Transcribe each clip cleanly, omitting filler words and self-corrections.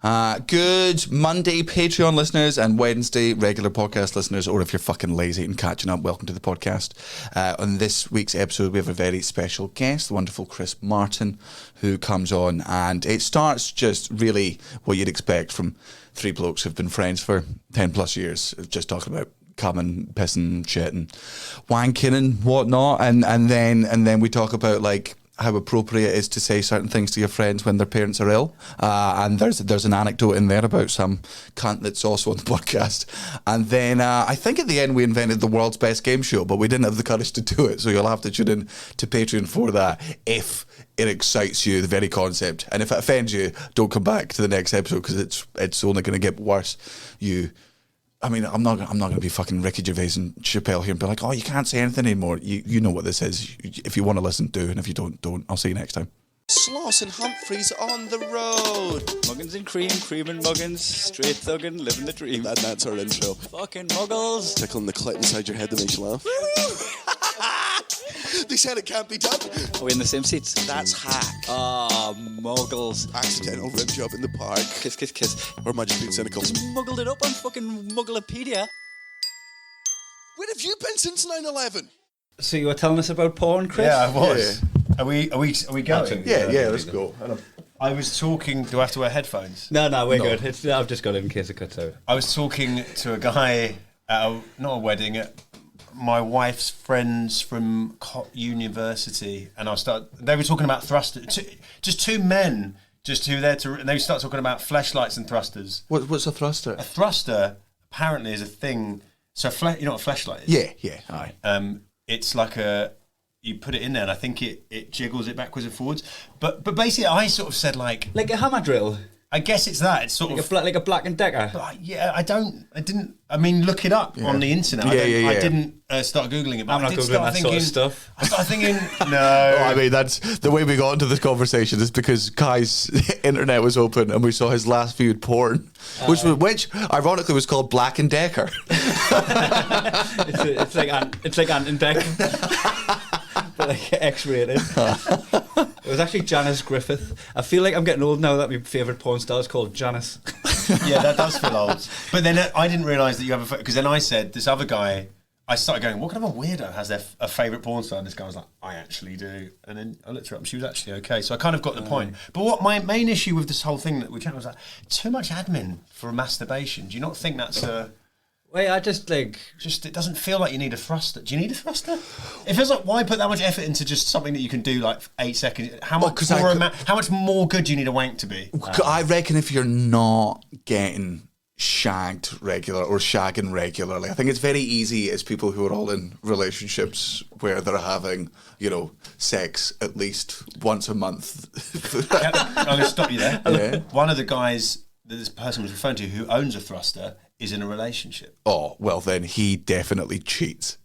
Good Monday, Patreon listeners, and Wednesday, regular podcast listeners, or if you're fucking lazy and catching up, welcome to the podcast. On this week's episode, we have a very special guest, the wonderful Chris Martin, who comes on, and it starts just really what you'd expect from three blokes who've been friends for 10 plus years, just talking about coming, pissing, shit, and wanking and whatnot, and then we talk about like how appropriate it is to say certain things to your friends when their parents are ill, and there's an anecdote in there about some cunt that's also on the podcast. And then I think at the end we invented the world's best game show, but we didn't have the courage to do it, so you'll have to tune in to Patreon for that if it excites you, the very concept. And if it offends you, don't come back to the next episode, because it's only going to get worse. I'm not going to be fucking Ricky Gervais and Chappelle here and be like, oh, you can't say anything anymore. You know what this is. If you want to listen, do. And if you don't. I'll see you next time. Sloss and Humphreys on the road. Muggins and Cream, Cream and Muggins, straight thuggin', living the dream. And that's our intro. Fucking muggles. Tickling the clit inside your head that makes you laugh. They said it can't be done. Are we in the same seats? That's hack. Ah, muggles. Accidental rim job in the park. Kiss, kiss, kiss. Or am I just being cynical? Just muggled it up on fucking Mugglepedia. Where have you been since 9/11? So you were telling us about porn, Chris? Yeah, I was. Yeah. Are we going? Yeah, let's go. I was talking. Do I have to wear headphones? No, we're good. I've just got it in case it cuts out. I was talking to a guy at not a wedding, at my wife's friends from university, and they were talking about thrusters. Just two men, just who there to. And they start talking about fleshlights and thrusters. What's a thruster? A thruster apparently is a thing. So you know what a fleshlight is? Yeah. Aye. It's like you put it in there, and I think it jiggles it backwards and forwards. But basically, I sort of said like a hammer drill. I guess it's that. It's sort of like a Black and Decker. I mean, look it up on the internet. I didn't start Googling it, but I'm not Googling that sort of stuff. I started thinking, no. I mean, that's the way we got into this conversation is because Kai's internet was open and we saw his last viewed porn, which ironically was called Black and Decker. it's like Ant and Deck. But like X-rated. It was actually Janice Griffith. I feel like I'm getting old now that my favourite porn star is called Janice. Yeah, that does feel old. But then I didn't realise that you have because then I said, this other guy, I started going, what kind of a weirdo has a favourite porn star? And this guy was like, I actually do. And then I looked her up and she was actually okay. So I kind of got the point. But what my main issue with this whole thing that we chatted was like, too much admin for masturbation. Do you not think that's a... Wait, I just it doesn't feel like you need a thruster. Do you need a thruster? It feels like, why put that much effort into just something that you can do like 8 seconds? How much more good do you need a wank to be? I reckon if you're not getting shagged regular or shagging regularly, I think it's very easy as people who are all in relationships where they're having, sex at least once a month. I'm going to stop you there. Yeah. One of the guys that this person was referring to who owns a thruster is in a relationship. Oh, well then he definitely cheats.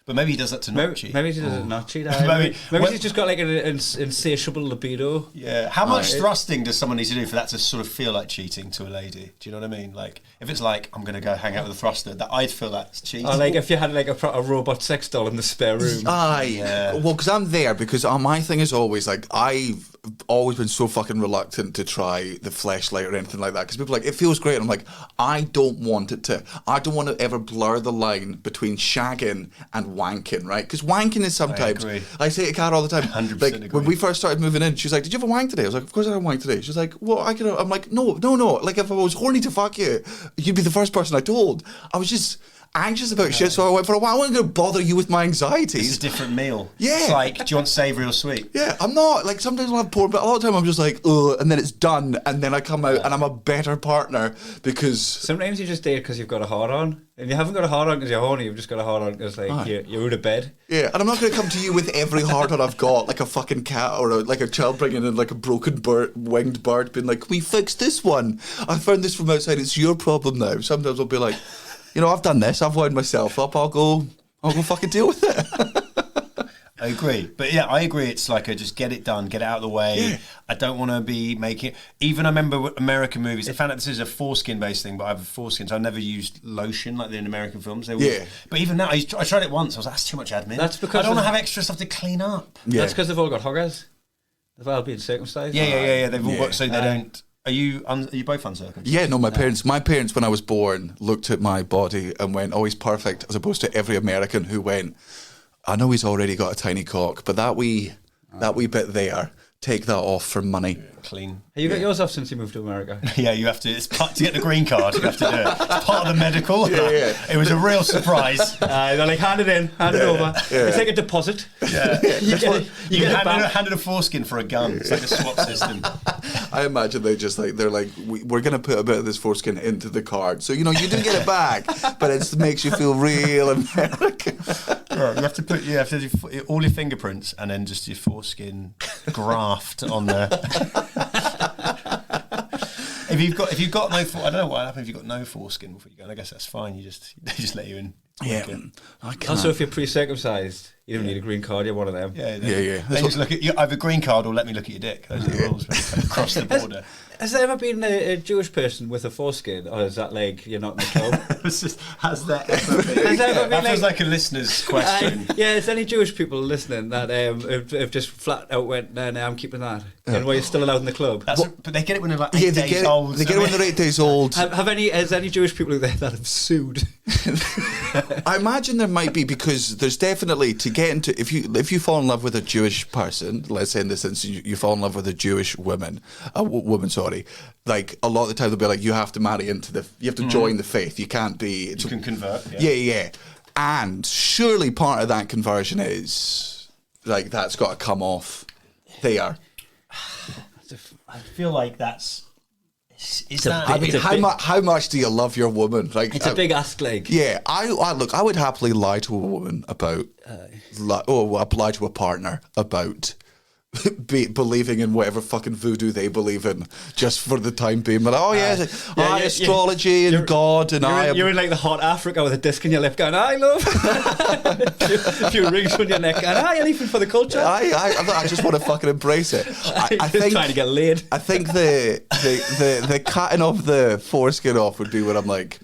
But maybe he does that to not cheat. Maybe he does it not cheat. Maybe he's just got like an insatiable libido. Yeah. How much thrusting does someone need to do for that to sort of feel like cheating to a lady? Do you know what I mean? Like, if it's like, I'm going to go hang out with a thruster, that I'd feel that's cheating. Or like if you had like a robot sex doll in the spare room. Yeah. Well, because I'm there, because my thing is always like, I've always been so fucking reluctant to try the fleshlight or anything like that, because people are like, it feels great. And I'm like, I don't want to ever blur the line between shagging and wanking, right? Because wanking is sometimes, I say it to Kat all the time, 100% like agree. when we first started moving in, she's like, did you have a wank today? I was like, of course I had a wank today. She's like, well, I'm like, no, like if I was horny to fuck you, you'd be the first person I told. I was just anxious about shit, so I went for a while. I wasn't going to bother you with my anxieties. It's a different meal. Yeah. It's like, do you want savoury or sweet? Yeah, I'm not. Like, sometimes I'll have porn, but a lot of the time I'm just like, ugh, and then it's done, and then I come out and I'm a better partner because... Sometimes you just date because you've got a hard on. And you haven't got a hard on because you're horny, you've just got a hard on because like you're out of bed. Yeah, and I'm not going to come to you with every hard on I've got, like a fucking cat or like a child bringing in like a broken winged bird being like, we fixed this one. I found this from outside, it's your problem now. Sometimes I'll be like, I've done this, I've wound myself up, I'll go fucking deal with it. I agree. But yeah, I agree. It's like just get it done, get it out of the way. Yeah. I don't want to be making... Even I remember American movies, I found out this is a foreskin-based thing, but I have a foreskin, so I never used lotion like in American films. But even now, I tried it once, I was like, that's too much admin. That's because I don't want to have extra stuff to clean up. Yeah. That's because they've all got hoggers. They've all been circumcised. Yeah. They've all got... So they don't... Are you both uncircumcised? Yeah, no, my parents, when I was born, looked at my body and went, oh, he's perfect, as opposed to every American who went, I know he's already got a tiny cock, but that wee bit there, take that off for money. Clean. Have you got yours off since you moved to America? Yeah, you have to. It's part to get the green card. You have to do it. It's part of the medical. Yeah. It was a real surprise. They're like, hand it in, hand it over. Yeah. It's like a deposit. Yeah. You get it back. handed a foreskin for a gun. It's like a swap system. I imagine they're like, we're going to put a bit of this foreskin into the card. So, you do get it back, but it makes you feel real American. Yeah, you have to do all your fingerprints and then just your foreskin graft on there. If you've got no, I don't know what happens if you've got no foreskin before you go. I guess that's fine. They just let you in. Yeah. I can't. Also, if you're pre-circumcised, you don't need a green card. You're one of them. Yeah. Yeah. Just look at you. Either green card or let me look at your dick. Those are the rules across the border. Has there ever been a Jewish person with a foreskin, or is that like you're not in the club? Has there ever been? That feels like a listener's question. Yeah, is any Jewish people listening that have just flat out went, no, I'm keeping that, and why you're still allowed in the club? But they get it when they're like 8 days old. They get it when they're 8 days old. Has any Jewish people there that have sued? I imagine there might be, because there's definitely, to get into, if you fall in love with a Jewish person, let's say in this instance you fall in love with a Jewish woman, like a lot of the time they'll be like, you have to marry you have to join the faith. You can't be. You can convert. Yeah. And surely part of that conversion is like that's got to come off there. I feel like that's. How much do you love your woman? Like, It's a big ask, like. Yeah, I would happily lie to a woman about, lie to a partner about believing in whatever fucking voodoo they believe in, just for the time being. But astrology and God and you're in like the hot Africa with a disc in your lip, going, I love. a few rings on your neck, and you're leaving for the culture. I just want to fucking embrace it. I think trying to get laid. I think the cutting of the foreskin off would be when I'm like,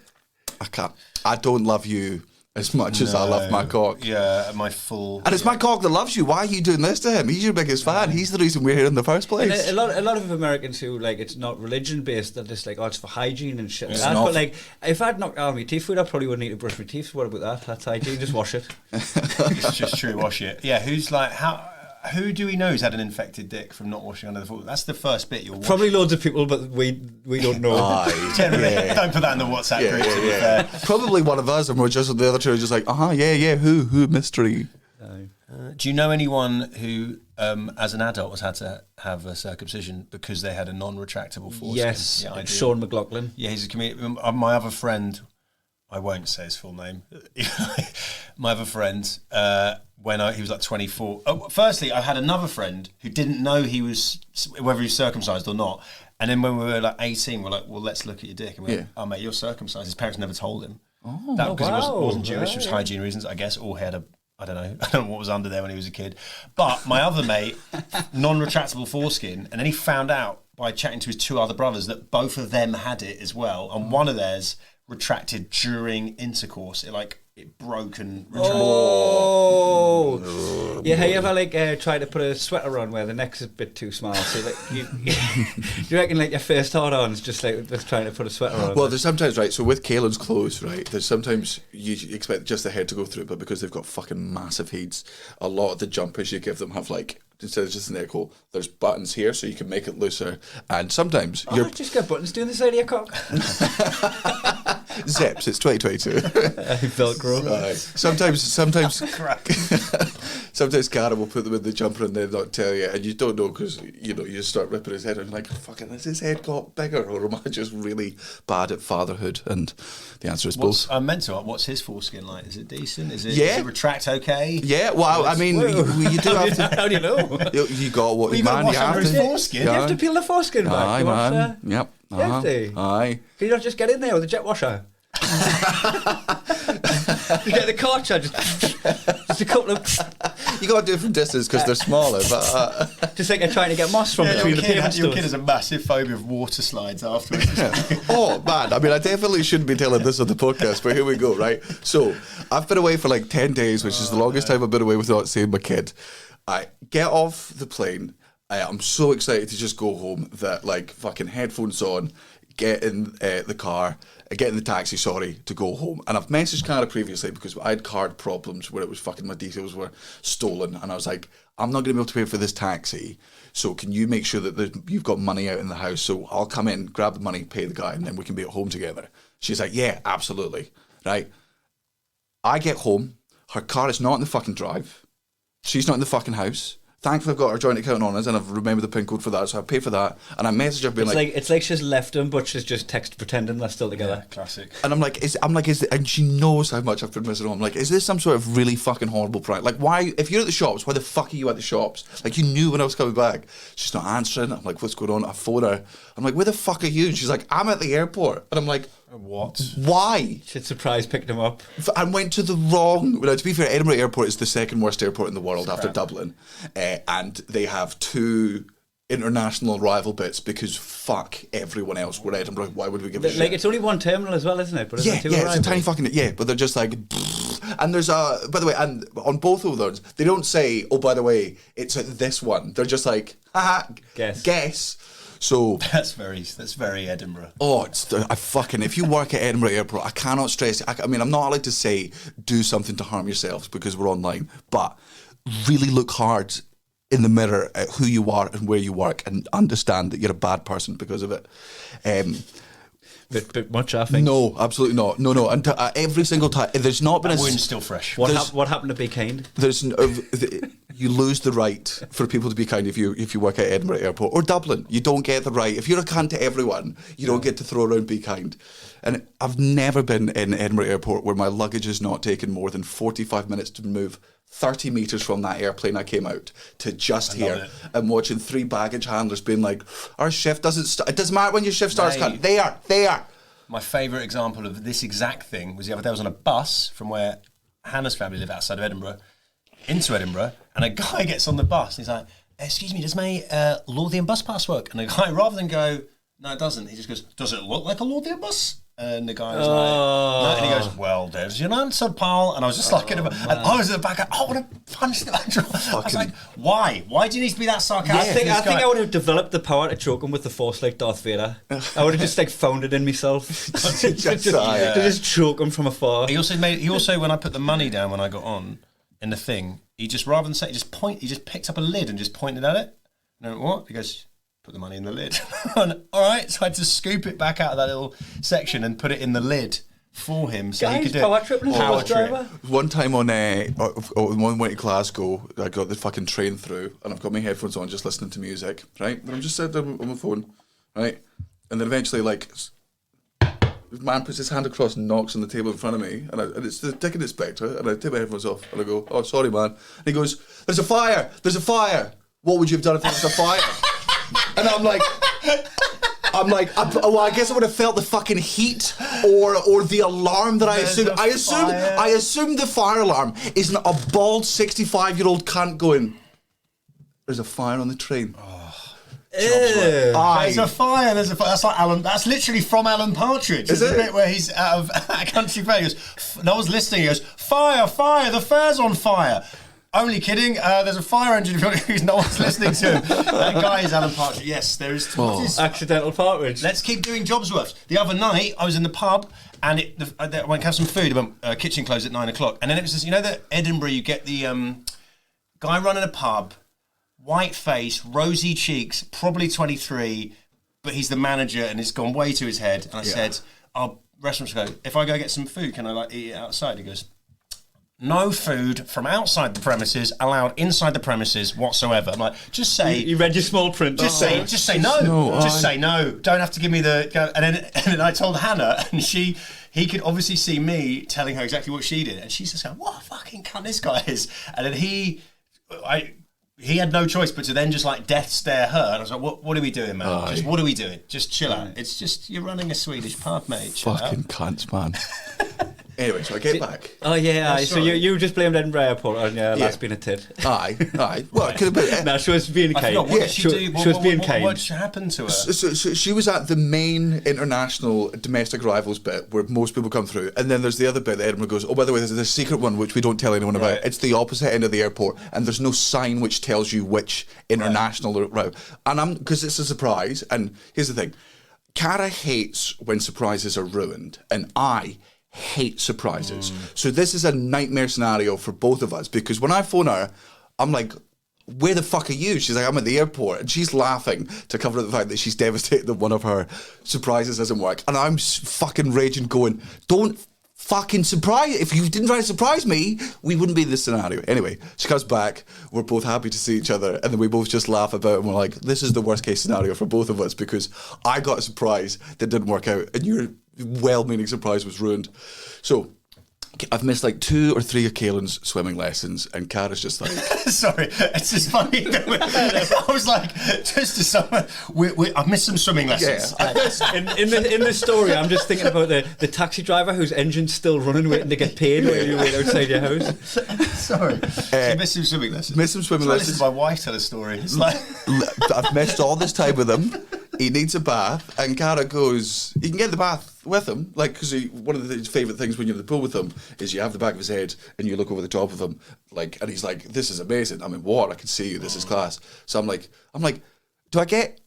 I don't love you as much as I love my cock. Yeah, my full. And it's my cock that loves you. Why are you doing this to him? He's your biggest fan. He's the reason we're here in the first place. And a lot of Americans who, like, it's not religion based, they're just like, oh, it's for hygiene and shit like It's that. not. But like, if I'd knocked out my teeth food, I probably wouldn't need to brush my teeth. What about that? That's hygiene. Just wash it. It's just true, wash it. Yeah, who do we know who's had an infected dick from not washing under the foot? That's the first bit you'll wash. Probably loads of people, but we don't know. Don't put that in the WhatsApp group. To be fair. Probably one of us, and we're just the other two are just like, who mystery. Do you know anyone who, as an adult, has had to have a circumcision because they had a non-retractable foreskin? Yes, yeah, I do. Sean McLaughlin. Yeah, he's a comedian. My other friend, I won't say his full name. My other friend, when he was like 24. Firstly, I had another friend who didn't know whether he was circumcised or not. And then when we were like 18, we're like, well, let's look at your dick. And we went, oh, mate, you're circumcised. His parents never told him. Because he wasn't Jewish, it was hygiene reasons, I guess, or he had I don't know what was under there when he was a kid. But my other mate, non-retractable foreskin, and then he found out by chatting to his two other brothers that both of them had it as well. And one of theirs retracted during intercourse. It broke and retracted. Oh, yeah. Have you ever tried to put a sweater on where the neck's a bit too small? So that you reckon like your first hard on is just trying to put a sweater on? Well, there's sometimes, right, so with Caelan's clothes, right, there's sometimes you expect just the head to go through, but because they've got fucking massive heads, a lot of the jumpers you give them have instead of just an neck hole, there's buttons here so you can make it looser, and sometimes you're just got buttons doing the side of your cock. Zips, it's 2022. Velcro. Sometimes Cara will put them in the jumper and then not tell you, and you don't know because you just start ripping his head and you're like, fucking, has his head got bigger, or am I just really bad at fatherhood? And the answer is both. I meant to ask, what's his foreskin like? Is it decent? Does it retract okay? Yeah, well, I mean, you do have to. How do you know? You got what, man, you have to. Foreskin. You have to peel the foreskin back. Aye, man. Yep. Aye. Can you not just get in there with a jet washer? You get the cartridge, just a couple of. You got to do it from distance because they're smaller, but just like you're trying to get moss from between the pavement stones. Your kid has a massive phobia of water slides afterwards. Oh man, I mean, I definitely shouldn't be telling this on the podcast, but here we go. Right, so I've been away for like 10 days, which is the longest time I've been away without seeing my kid. I get off the plane. I'm so excited to just go home that like fucking headphones on, get in the car, get in the taxi, to go home. And I've messaged Cara previously because I had card problems where it was fucking my details were stolen, and I was like, I'm not going to be able to pay for this taxi, so can you make sure that you've got money out in the house, so I'll come in, grab the money, pay the guy, and then we can be at home together. She's like, yeah, absolutely. Right? I get home, her car is not in the fucking drive, she's not in the fucking house. Thankfully, I've got our joint account on us, and I've remembered the PIN code for that, so I pay for that. And I message her being it's like she's left him, but she's just texted pretending they're still together. Yeah, classic. And I'm like, and she knows how much I've been missing home. I'm like, is this some sort of really fucking horrible prank? Like, why? If you're at the shops, why the fuck are you at the shops? Like, you knew when I was coming back. She's not answering. I'm like, what's going on? I phone her. I'm like, where the fuck are you? And she's like, I'm at the airport. And I'm like, what? Why? She'd surprise picked him up. I went to the wrong. Well, to be fair, Edinburgh Airport is the second worst airport in the world after Dublin, and they have 2 international arrival bits because fuck everyone else. We're Edinburgh. Why would we give a shit? Like, it's only one terminal as well, isn't it? But Yeah, it's a tiny fucking but they're just like. And there's by the way, and on both of those, they don't say, oh, by the way, it's at this one. They're just like, haha, guess. So that's very Edinburgh. Oh, if you work at Edinburgh Airport, I cannot stress. I mean, I'm not allowed to say do something to harm yourselves because we're online, but really look hard in the mirror at who you are and where you work, and understand that you're a bad person because of it. Bit much, I think. No, absolutely not. No. And every single time, there's not been that wound's still fresh. What happened to be kind? There's you lose the right for people to be kind if you work at Edinburgh Airport or Dublin. You don't get the right. If you're a cunt to everyone, you don't get to throw around be kind. And I've never been in Edinburgh Airport where my luggage has not taken more than 45 minutes to move 30 metres from that airplane I came out to just here, and watching 3 baggage handlers being like, our shift doesn't it doesn't matter when your shift starts, cunt. They are. My favourite example of this exact thing was the other day. I was on a bus from where Hannah's family live outside of Edinburgh into Edinburgh, and a guy gets on the bus and he's like, excuse me, does my Lothian bus pass work? And the guy, rather than go, no it doesn't, he just goes, does it look like a Lothian bus? And the guy was like, no. And he goes, well, there's your answer, pal. And I was just like, and I was at the back, I want to punch the back. I was like, why? Why do you need to be that sarcastic? I think I would have developed the power to choke him with the Force like Darth Vader. I would have just like found it in myself. just choke him from afar. He also, when I put the money down when I got on in the thing, he just, rather than say, he just picked up a lid and just pointed at it. And I went, what? He goes, put the money in the lid. And, all right, so I had to scoop it back out of that little section and put it in the lid for him, so he could do power tripping as a bus driver. One time on one way to Glasgow, I got the fucking train through, and I've got my headphones on, just listening to music, right? And I'm just sitting there on my phone, right? And then eventually, like, the man puts his hand across and knocks on the table in front of me, and it's the ticket inspector, and I take my headphones off, and I go, oh, sorry, man. And he goes, there's a fire! There's a fire! What would you have done if there was a fire? And I'm like, I guess I would have felt the fucking heat or the alarm that I assumed. I assumed the fire alarm isn't a bald 65-year-old cunt going, there's a fire on the train. There's a fire. That's like Alan. That's literally from Alan Partridge. Is it? The bit where he's out of Country Fair. He goes, no one's listening. He goes, fire, the fair's on fire. Only kidding. There's a fire engine because no one's listening to him. That guy is Alan Partridge. Yes, there is. Accidental Partridge. Let's keep doing Jobsworths. The other night, I was in the pub and I went to have some food. I went kitchen closed at 9 o'clock. And then it was just, that Edinburgh, you get the guy running a pub, white face, rosy cheeks, probably 23, but he's the manager and it's gone way to his head. And I said, our restaurants go, if I go get some food, can I eat it outside? He goes, no food from outside the premises allowed inside the premises whatsoever. I'm like, just say... You read your small print. Just say no. Say no. Don't have to give me the... Go. And then I told Hannah, and he could obviously see me telling her exactly what she did. And she's just going, what a fucking cunt this guy is. And then he had no choice but to then just death stare her. And I was like, what are we doing, man? Just what are we doing? Just chill out. It's just, you're running a Swedish pub, mate. Fucking cunts, man. Anyway, so I get back. Oh yeah, aye. So sorry. you just blamed Edinburgh Airport on your lass being a tit. Aye. Well, it could have been. No, she was being I kind. forgot, what did she do? She was being kind. What happened to her? So she was at the main international domestic arrivals bit where most people come through, and then there's the other bit that Edinburgh goes, oh, by the way, there's a secret one which we don't tell anyone about. It's the opposite end of the airport, and there's no sign which tells you which international route. And because it's a surprise, and here's the thing, Cara hates when surprises are ruined, and I hate surprises. So this is a nightmare scenario for both of us, because when I phone her, I'm like, where the fuck are you? She's like, I'm at the airport. And she's laughing to cover up the fact that she's devastated that one of her surprises doesn't work. And I'm fucking raging going, don't fucking surprise. If you didn't try to surprise me, we wouldn't be in this scenario. Anyway, she comes back. We're both happy to see each other. And then we both just laugh about it. And we're like, this is the worst case scenario for both of us, because I got a surprise that didn't work out. And your well-meaning surprise was ruined. So I've missed like 2 or 3 of Caelan's swimming lessons, and Cara's just like... Sorry, it's just funny. I was like, just to someone, I've missed some swimming lessons. In the story, I'm just thinking about the taxi driver whose engine's still running, waiting to get paid while you wait outside your house. Sorry, you missed some swimming lessons. Missed some swimming lessons. Listen to my wife tell a story. It's like I've missed all this time with him. He needs a bath, and Cara goes, you can get the bath with him, like, because one of his favourite things when you're in the pool with him is you have the back of his head and you look over the top of him, like, and he's like, this is amazing, I'm in water, I can see you, this is class. So I'm like, do I get...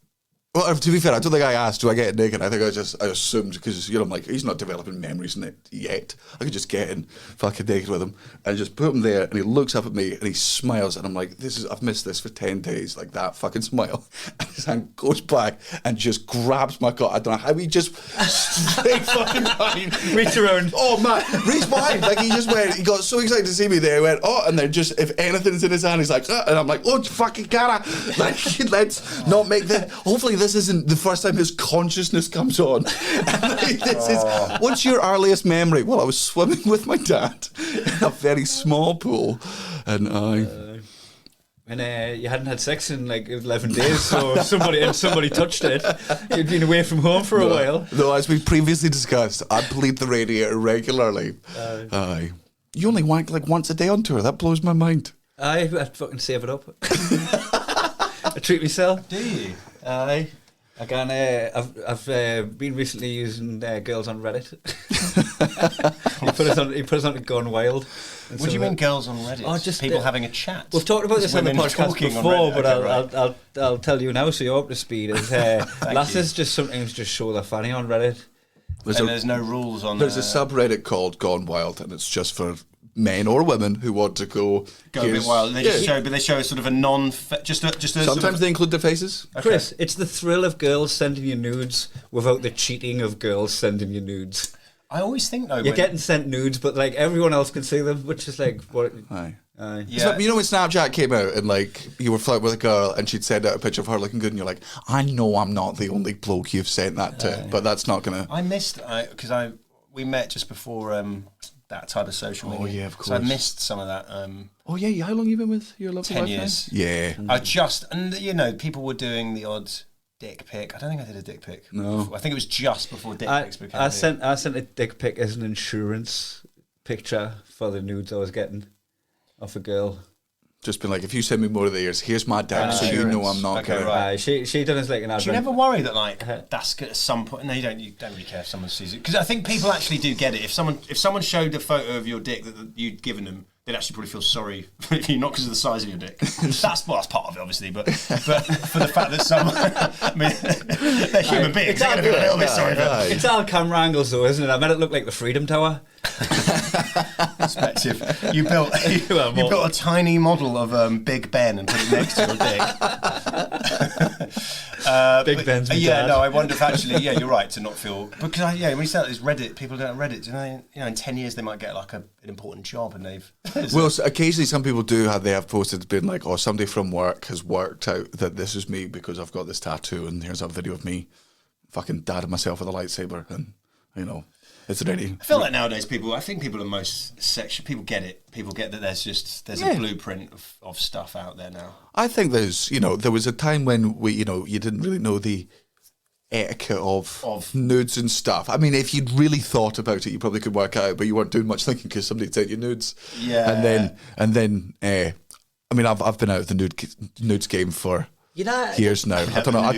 Well, to be fair, I don't think I asked, do I get naked? I think I assumed, because, I'm like, he's not developing memories in it yet. I could just get in fucking naked with him and just put him there, and he looks up at me and he smiles, and I'm like, I've missed this for 10 days, like that fucking smile. And his hand goes back and just grabs my cock. I don't know how he just straight fucking behind. Reach around. Oh man, reach behind. Like he got so excited to see me there, he went, oh, and then just, if anything's in his hand, he's like, and I'm like, oh, fucking Cara. Like, let's not make that, hopefully this isn't the first time his consciousness comes on. This is, what's your earliest memory? Well, I was swimming with my dad in a very small pool, and you hadn't had sex in like 11 days, so somebody touched it. You'd been away from home for a while. No, as we previously discussed, I bleed the radiator regularly. Aye. You only wank like once a day on tour. That blows my mind. I fucking save it up. I treat myself. do you? Aye. Again, I've been recently using girls on Reddit. he put us on to Gone Wild. What do you mean, girls on Reddit? Oh, just people having a chat. We've talked about this on the Women podcast talking on before, Reddit. but I'll tell you now so you're up to speed. Is lasses just sometimes just show their fanny on Reddit. There's no rules on. There's a subreddit called Gone Wild, and it's just for men or women who want to go a bit wild. They just show, but they show a sort of a just a. Sometimes sort of, they include their faces. Okay. Chris, it's the thrill of girls sending you nudes without the cheating of girls sending you nudes. I always think though You're getting sent nudes, but like everyone else can see them, which is like what. Aye. Aye. Yeah. You know when Snapchat came out and like you were flirting with a girl and she'd send out a picture of her looking good and you're like, I know I'm not the only bloke you've sent that to, but that's not gonna. I missed because we met just before that type of social media. Oh yeah, of course. So I missed some of that. Oh yeah, how long have you been with your lovely 10 wife years. now? Yeah. And people were doing the odd dick pic. I don't think I did a dick pic. No. I think it was just before dick pics became. I sent a dick pic as an insurance picture for the nudes I was getting off a girl. Just been like, if you send me more of theirs, here's my dad, so you know I'm not Okay, gonna. right. She done as like an advent. Do you never worry that that's at some point? No, you don't. You don't really care if someone sees it, because I think people actually do get it. If someone showed a photo of your dick that you'd given them, they'd actually probably feel sorry for you, not because of the size of your dick. That's part of it, obviously, but for the fact that someone, I mean, they're human beings. They're going to be a little bit sorry for them. It's all camera angles, though, isn't it? I made it look like the Freedom Tower. Perspective. You built a tiny model of Big Ben and put it next to your dick. Big Ben's my yeah, dad. no, I wonder if actually, yeah, you're right to not feel, because when you say that, it's Reddit, people don't have Reddit, do they? In 10 years they might get like an important job and they've. Well, so occasionally some people they have posted, been like, oh, somebody from work has worked out that this is me because I've got this tattoo, and here's a video of me fucking dadding myself with a lightsaber, and is there any? I feel like nowadays I think people are most sexual. People get it. People get that there's a blueprint of stuff out there now. I think there was a time when you didn't really know the etiquette of nudes and stuff. I mean, if you'd really thought about it, you probably could work out, but you weren't doing much thinking because somebody sent you nudes. Yeah. And then I mean, I've been out of the nudes game for years now. I don't know.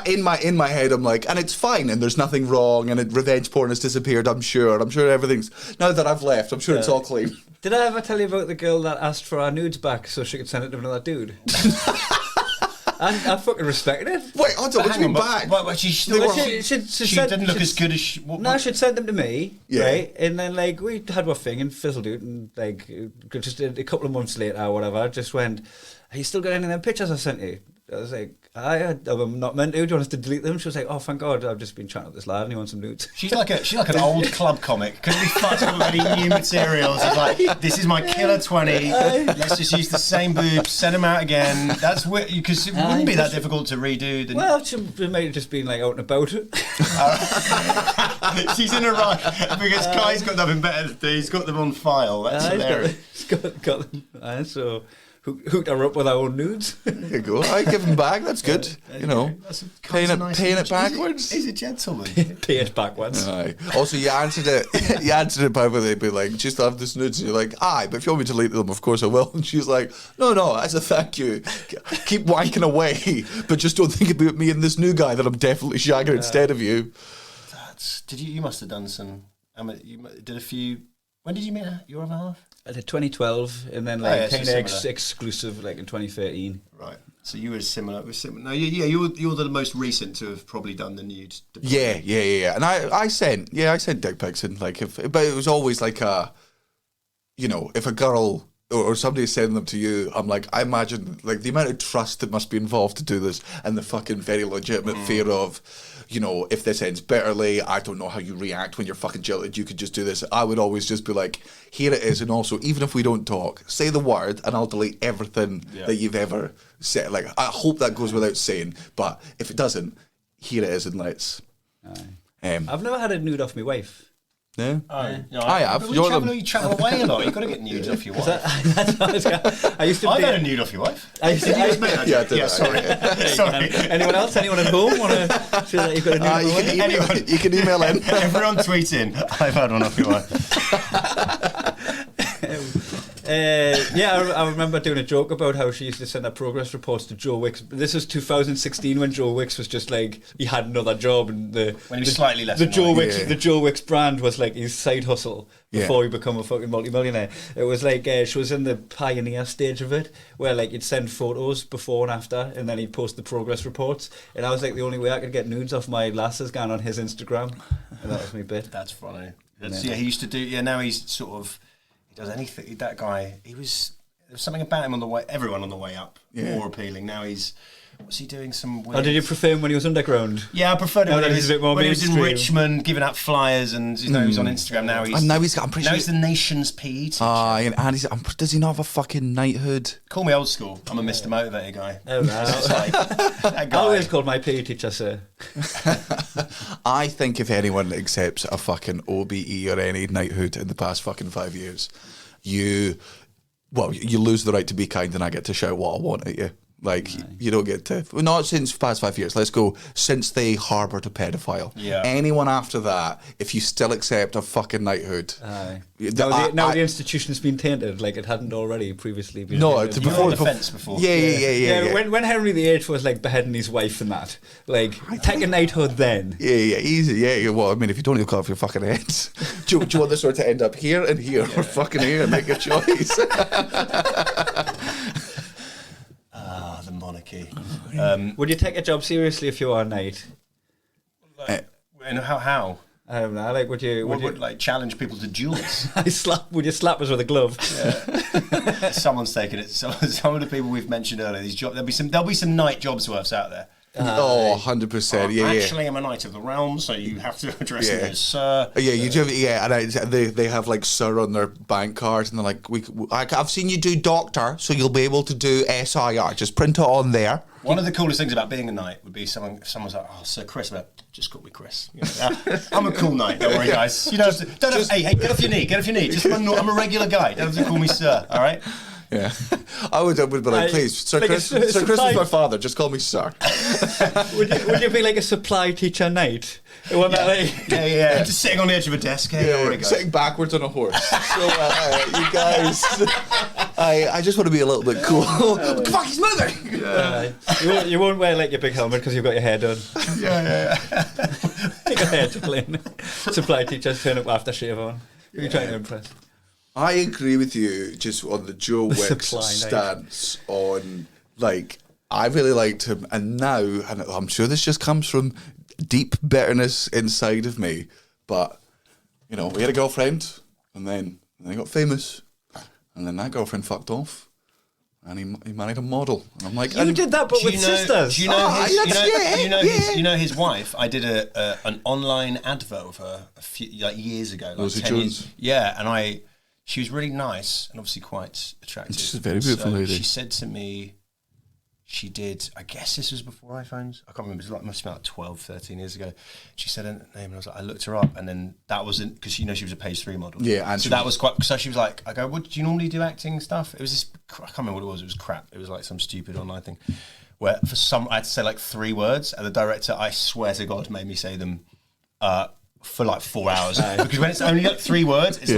In my head, I'm like, and it's fine, and there's nothing wrong, and revenge porn has disappeared. I'm sure everything's, now that I've left, I'm sure it's all clean. Did I ever tell you about the girl that asked for our nudes back so she could send it to another dude? And I fucking respected it. Wait, hold on, what do you mean back? But she didn't look as good as she... No, she'd sent them to me, Yeah. right? And then, like, we had our thing and fizzled out, and, like, just a couple of months later or whatever, just went, "Are you still got any of them pictures I sent you?" I was like, I'm not meant to. Do you want us to delete them? She was like, "Oh, thank God, I've just been chatting with this lad and he wants some nudes." She's like an old club comic. Couldn't be fucked up with any new materials. It's like, this is my killer 20. Let's just use the same boobs, send them out again. That's weird, because it wouldn't be that difficult to redo. Well, she might have just been like out and about it. She's in a rush because Kai's got nothing better to do. He's got them on file. That's hilarious. He's got them. So hooked her up with our own nudes. There you go. I give them back. That's good. You know, paying it backwards. He's a gentleman. Pay it backwards. Aye. Also, you answered it. You answered it by they'd be like, "Just have this nudes," and you're like, "Aye, but if you want me to delete them, of course I will." And she's like, "No, as a thank you, keep wanking away, but just don't think about me and this new guy that I'm definitely shagging instead of you." You must have done some. You did a few. When did you meet her? Your other half? I did 2012, and then kind of exclusive like in 2013. Right. So you were similar. No, you're the most recent to have probably done the nude. Yeah. And I sent dick pics, and but it was always like if a girl or somebody sending them to you, I'm like, I imagine like the amount of trust that must be involved to do this, and the fucking very legitimate fear of, if this ends bitterly, I don't know how you react when you're fucking jilted. You could just do this. I would always just be like, here it is, and also, even if we don't talk, say the word, and I'll delete everything that you've ever said. Like, I hope that goes without saying, but if it doesn't, here it is, and let's. I've never had a nude off my wife. No? No, I have. But you travel away a lot. You've got to get nudes off your wife. I've had a nude off your wife. Sorry. Anyone else? Anyone at home want to feel that you've got a nude? You can email in. Everyone tweet in. I've had one off your wife. I remember doing a joke about how she used to send her progress reports to Joe Wicks. This was 2016 when Joe Wicks was just like, he had another job, and when he was slightly less the Joe Wicks brand was like his side hustle before he become a fucking multi-millionaire. It was like she was in the pioneer stage of it, where like you'd send photos before and after, and then he'd post the progress reports, and I was like, the only way I could get nudes off my lasses going on his Instagram, and that was my bit. That's funny. He used to do. Now he's sort of. Does anything? That guy, there was something about him on the way. Everyone on the way up, more appealing. Now what's he doing? Some. Weird... Oh, did you prefer him when he was underground? Yeah, I preferred him when he was in mainstream. Richmond, giving out flyers, and he was on Instagram. Now he's the nation's PE teacher. And does he not have a fucking knighthood? Call me old school. I'm a Mr. Motivator guy. Oh no, that guy. I always called my PE teacher sir. I think if anyone accepts a fucking OBE or any knighthood in the past fucking 5 years, you lose the right to be kind, and I get to shout what I want at you. Like, you don't get to... Well, not since the past 5 years. Let's go since they harboured a pedophile. Yeah. Anyone after that, if you still accept a fucking knighthood... Now the institution's been tainted, like it hadn't already previously been. No, tainted. before the fence before. Yeah. When Henry VIII was like beheading his wife and that, like, take a knighthood then. Yeah, easy. Yeah, well, I mean, if you don't, you'll cut off your fucking heads. do you want this sword to end up here and here, or fucking here? Make a choice. The monarchy. Would you take a job seriously if you were a knight? And how? I don't know. Like, would you like challenge people to duels? Would you slap us with a glove? Yeah. Someone's taken it. Some of the people we've mentioned earlier. These jobs. There'll be some knight jobsworths out there. 100%. Yeah. Actually, I'm a knight of the realm, so you have to address me as sir. Yeah, you do. Yeah, and they have like sir on their bank card, and they're like, I've seen you do doctor, so you'll be able to do SIR. Just print it on there. One of the coolest things about being a knight would be someone's like, "Oh, Sir Chris," just call me Chris. I'm a cool knight. Don't worry, guys. You know, hey, get off your knee. Get off your knee. I'm a regular guy. Don't have to call me sir. All right. Yeah. I would be like, please, Sir like Chris. a Sir Chris supply- is my father. Just call me Sir. Would you be like a supply teacher knight? The one that like, Yeah. Just sitting on the edge of a desk. Sitting backwards on a horse. So, you guys, I just want to be a little bit cool. Fuck, he's moving. you won't wear like your big helmet because you've got your hair done. Yeah. Take a hair to clean. Supply teachers turn up after shave on. Who are you trying to impress? I agree with you just on the Joe Wicks supply stance on, like, I really liked him, and now, and I'm sure this just comes from deep bitterness inside of me, but, you know, we had a girlfriend, and then he got famous, and then that girlfriend fucked off, and he married a model. And I'm like, You did that, but with sisters. Do you know his wife? I did an online advert with her a few years ago, like Rosie 10 years. Jones. Yeah, and she was really nice and obviously quite attractive. She's a very beautiful lady. She said to me, she did, I guess this was before iPhones. I can't remember. It must have been like 12, 13 years ago. She said her name, and I was like, I looked her up, and then that wasn't, because she was a page 3 model. Yeah, and so that was quite, so she was like, I go, what, do you normally do acting stuff? It was this, I can't remember what it was crap. It was like some stupid online thing where I had to say like 3 words, and the director, I swear to God, made me say them for like 4 hours. Because when it's only like 3 words, it's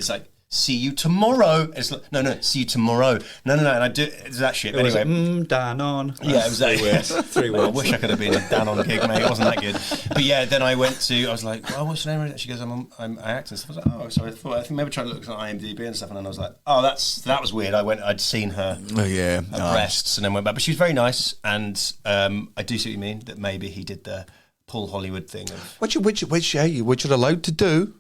like, see you tomorrow. It's like, no, see you tomorrow. No. And I do, it's that shit. It Anyway. was Dan on. Yeah, it was that weird. 3 Well, I words. wish I could have been a Dan on gig, mate. It wasn't that good. But yeah, then I was like, well, what's your name? She goes, I act and stuff. I was like, oh, sorry. I think maybe trying to look at IMDb and stuff. And then I was like, oh, that was weird. I'd seen her breasts and then went back. But she was very nice. And I do see what you mean, that maybe he did the Paul Hollywood thing of, Which you're allowed to do.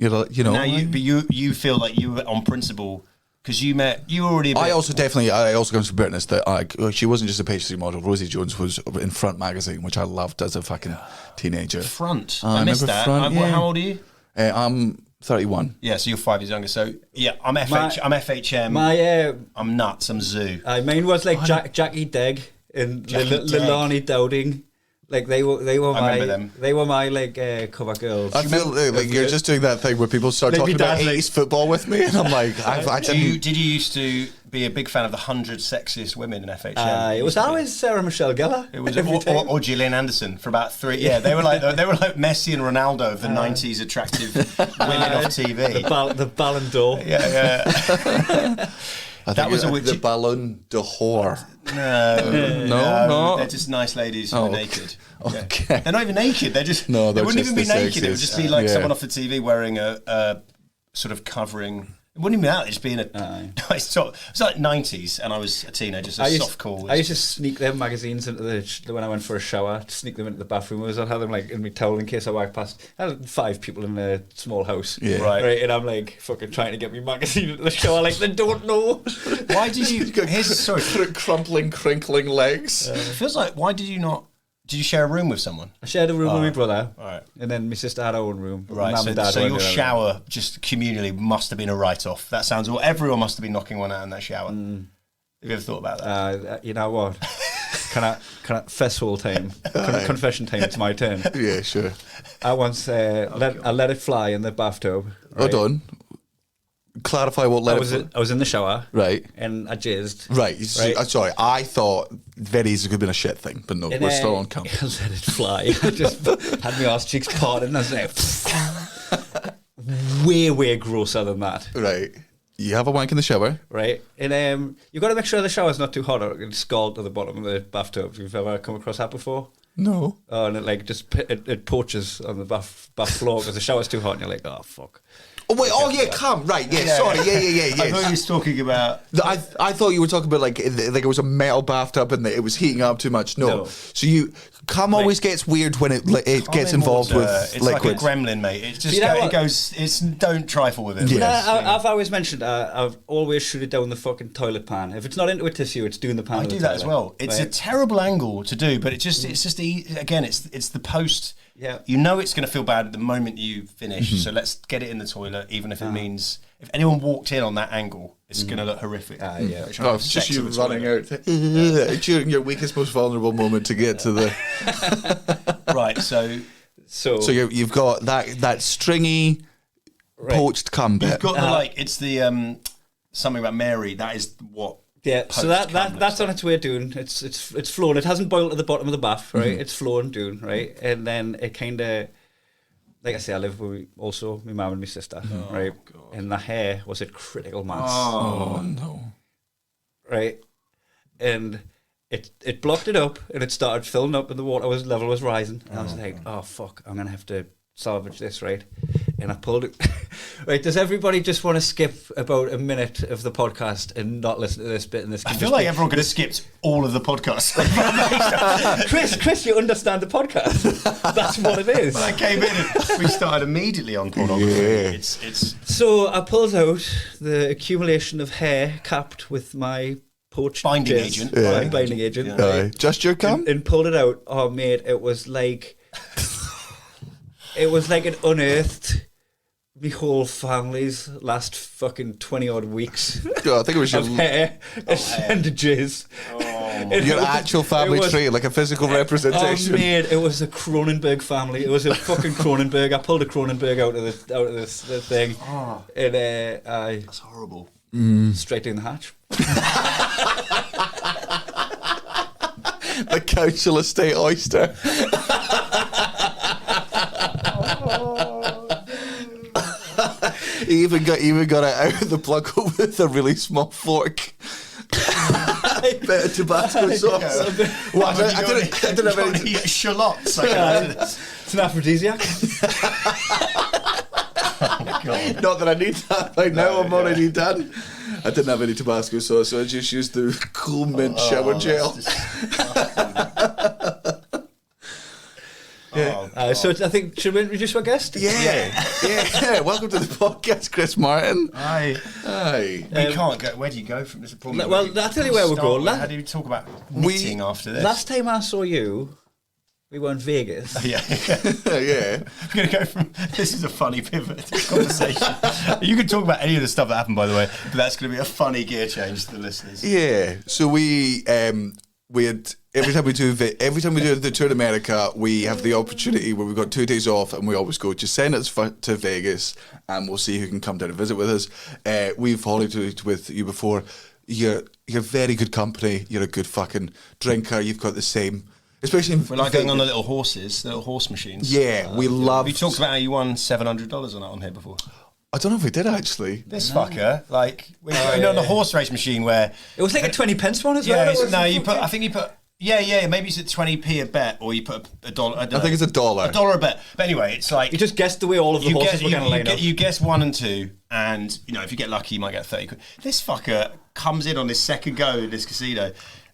You know. now you feel like you were on principle because you already. I also comes from bitterness that she wasn't just a page 3 model. Rosie Jones was in Front magazine, which I loved as a fucking teenager. Front. I I missed remember that. Front, yeah. How old are you? I'm 31. Yeah, so you're 5 years younger. So yeah, I'm FHM. I'm nuts. I'm Zoo. Mine was like Jackie Degg and Lilani Dowding. Like they were my like cover girls. I feel like you're just doing that thing where people start Like talking my about dad, 80s football with me, and I'm like, Did you used to be a big fan of the 100 Sexiest Women in FHM? It was always Sarah Michelle Gellar. It was or Gillian Anderson for about 3. Yeah, they were like Messi and Ronaldo of the 90s attractive women off TV. The Ballon d'Or. Yeah. that was the Ballon d'Or. No, they're just nice ladies who are naked. Okay. Yeah. They're not even naked. They wouldn't even be naked. It would just be like someone off the TV wearing a sort of covering. It wouldn't even be out. It'd just be in a nice top. It was like 90s, and I was a teenager, so soft core. I used to sneak them magazines into when I went for a shower. To sneak them into the bathroom. I'd have them like in my towel in case I walked past. I had 5 people in a small house. Yeah. Right. And I'm like fucking trying to get my magazine into the shower. Like they don't know. Why did you? Crumpling, crinkling legs. It feels like, why did you not? Did you share a room with someone? I shared a room with my brother. Right. And then my sister had her own room. Right. Mum and Dad So went your in shower just communally must have been a write-off. That sounds. Everyone must have been knocking one out in that shower. Have you ever thought about that? You know what? Can I festival time? Confession time. It's my turn. Yeah, sure. I once I let it fly in the bathtub. Right? Hold on. Clarify what I was in the shower. Right. And I jizzed. Right. Sorry, I thought very easy could have been a shit thing, but no, And we're still on camera. I let it fly. I just had my arse cheeks parted and I was like, way grosser than that. Right. You have a wank in the shower. Right. And you've got to make sure the shower's not too hot or it'll scald to the bottom of the bathtub. Have you ever come across that before? No. Oh, and it like just it poaches on the bath floor because the shower's too hot and you're like, oh, fuck. Oh wait! Oh yeah, come right. Yeah, sorry. Yeah. I thought you was talking about. I thought you were talking about like it was a metal bathtub and it was heating up too much. No. So always gets weird when it gets involved with it's liquid. It's like a gremlin, mate. It just it goes. It's don't trifle with it. Yes. I've always mentioned I've always shoot it down the fucking toilet pan. If it's not into a tissue, it's doing the pan. I do that as well. It's a terrible angle to do, but it's just again, it's the post. Yeah. You know it's going to feel bad at the moment you finish, so let's get it in the toilet, even if it means if anyone walked in on that angle, it's going to look horrific. Yeah. It's just you running out during your weakest, most vulnerable moment to get to the Right. So you've got that stringy poached cum bit. you've got the it's the something about Mary. That is what. Yeah, so that's on its way down. It's flowing. It hasn't boiled at the bottom of the bath, right? It's flowing down, right? And then it kind of, like I say, I live with also my mum and my sister, right? God. And the hair was at critical mass. Oh no! Right, and it blocked it up, and it started filling up, and the water level was rising. And I was like, oh fuck, I'm gonna have to salvage this, right? And I pulled it. Right, does everybody just want to skip about a minute of the podcast and not listen to this bit? And this I feel like everyone could have skipped all of the podcast. Chris, you understand the podcast. That's what it is. When I came in and we started immediately on pornography. Yeah. It's So I pulled out the accumulation of hair capped with my poached Binding jizz, agent. my Yeah. binding agent, Aye. right? Just your cum? and pulled it out. Oh, mate, it was like it unearthed my whole family's last fucking 20 odd weeks God, I think it was your of hair and jizz. your actual family tree, like a physical representation. Oh, mate, it was a Cronenberg family. It was a fucking Cronenberg. I pulled a Cronenberg out of the thing, and that's horrible. straight down the hatch. The council estate oyster. He even got it out of the plug hole with a really small fork. Bit of Tabasco sauce. Well, I didn't have any. Shallots. It's an aphrodisiac. Oh, God. Not that I need that right now. I'm already done. I didn't have any Tabasco sauce, so I just used the cool mint shower gel. So I think, should we introduce our guest? Yeah. Welcome to the podcast, Chris Martin. Hi. We can't go. Where do you go from this? Well, I'll tell you where we'll go. How do you talk about knitting after this? Last time I saw you, we were in Vegas. Yeah. Yeah. I'm going to go from. This is a funny pivot to this conversation. You can talk about any of the stuff that happened, by the way, but that's going to be a funny gear change to the listeners. Yeah. So we had every time we do the tour in America, we have the opportunity where we've got 2 days off, and we always go, just send us to Vegas, and we'll see who can come down and visit with us. We've holidayed with you before. You're very good company. You're a good fucking drinker. You've got the same. Especially in We're like going on the little horses, the little horse machines. Yeah, we love. We talked about how you won $700 on that on here before. I don't know if we did actually. This fucker, like, we're going on the horse race machine where It was like a 20 pence one as yeah, well. I think you put maybe it's at 20p a bet, or you put a dollar. I think it's $1. $1 a bet. But anyway, it's like You just guessed the way all of the horses were going to line up. You guess 1 and 2, and if you get lucky, you might get 30 quid. This fucker comes in on his second go in this casino,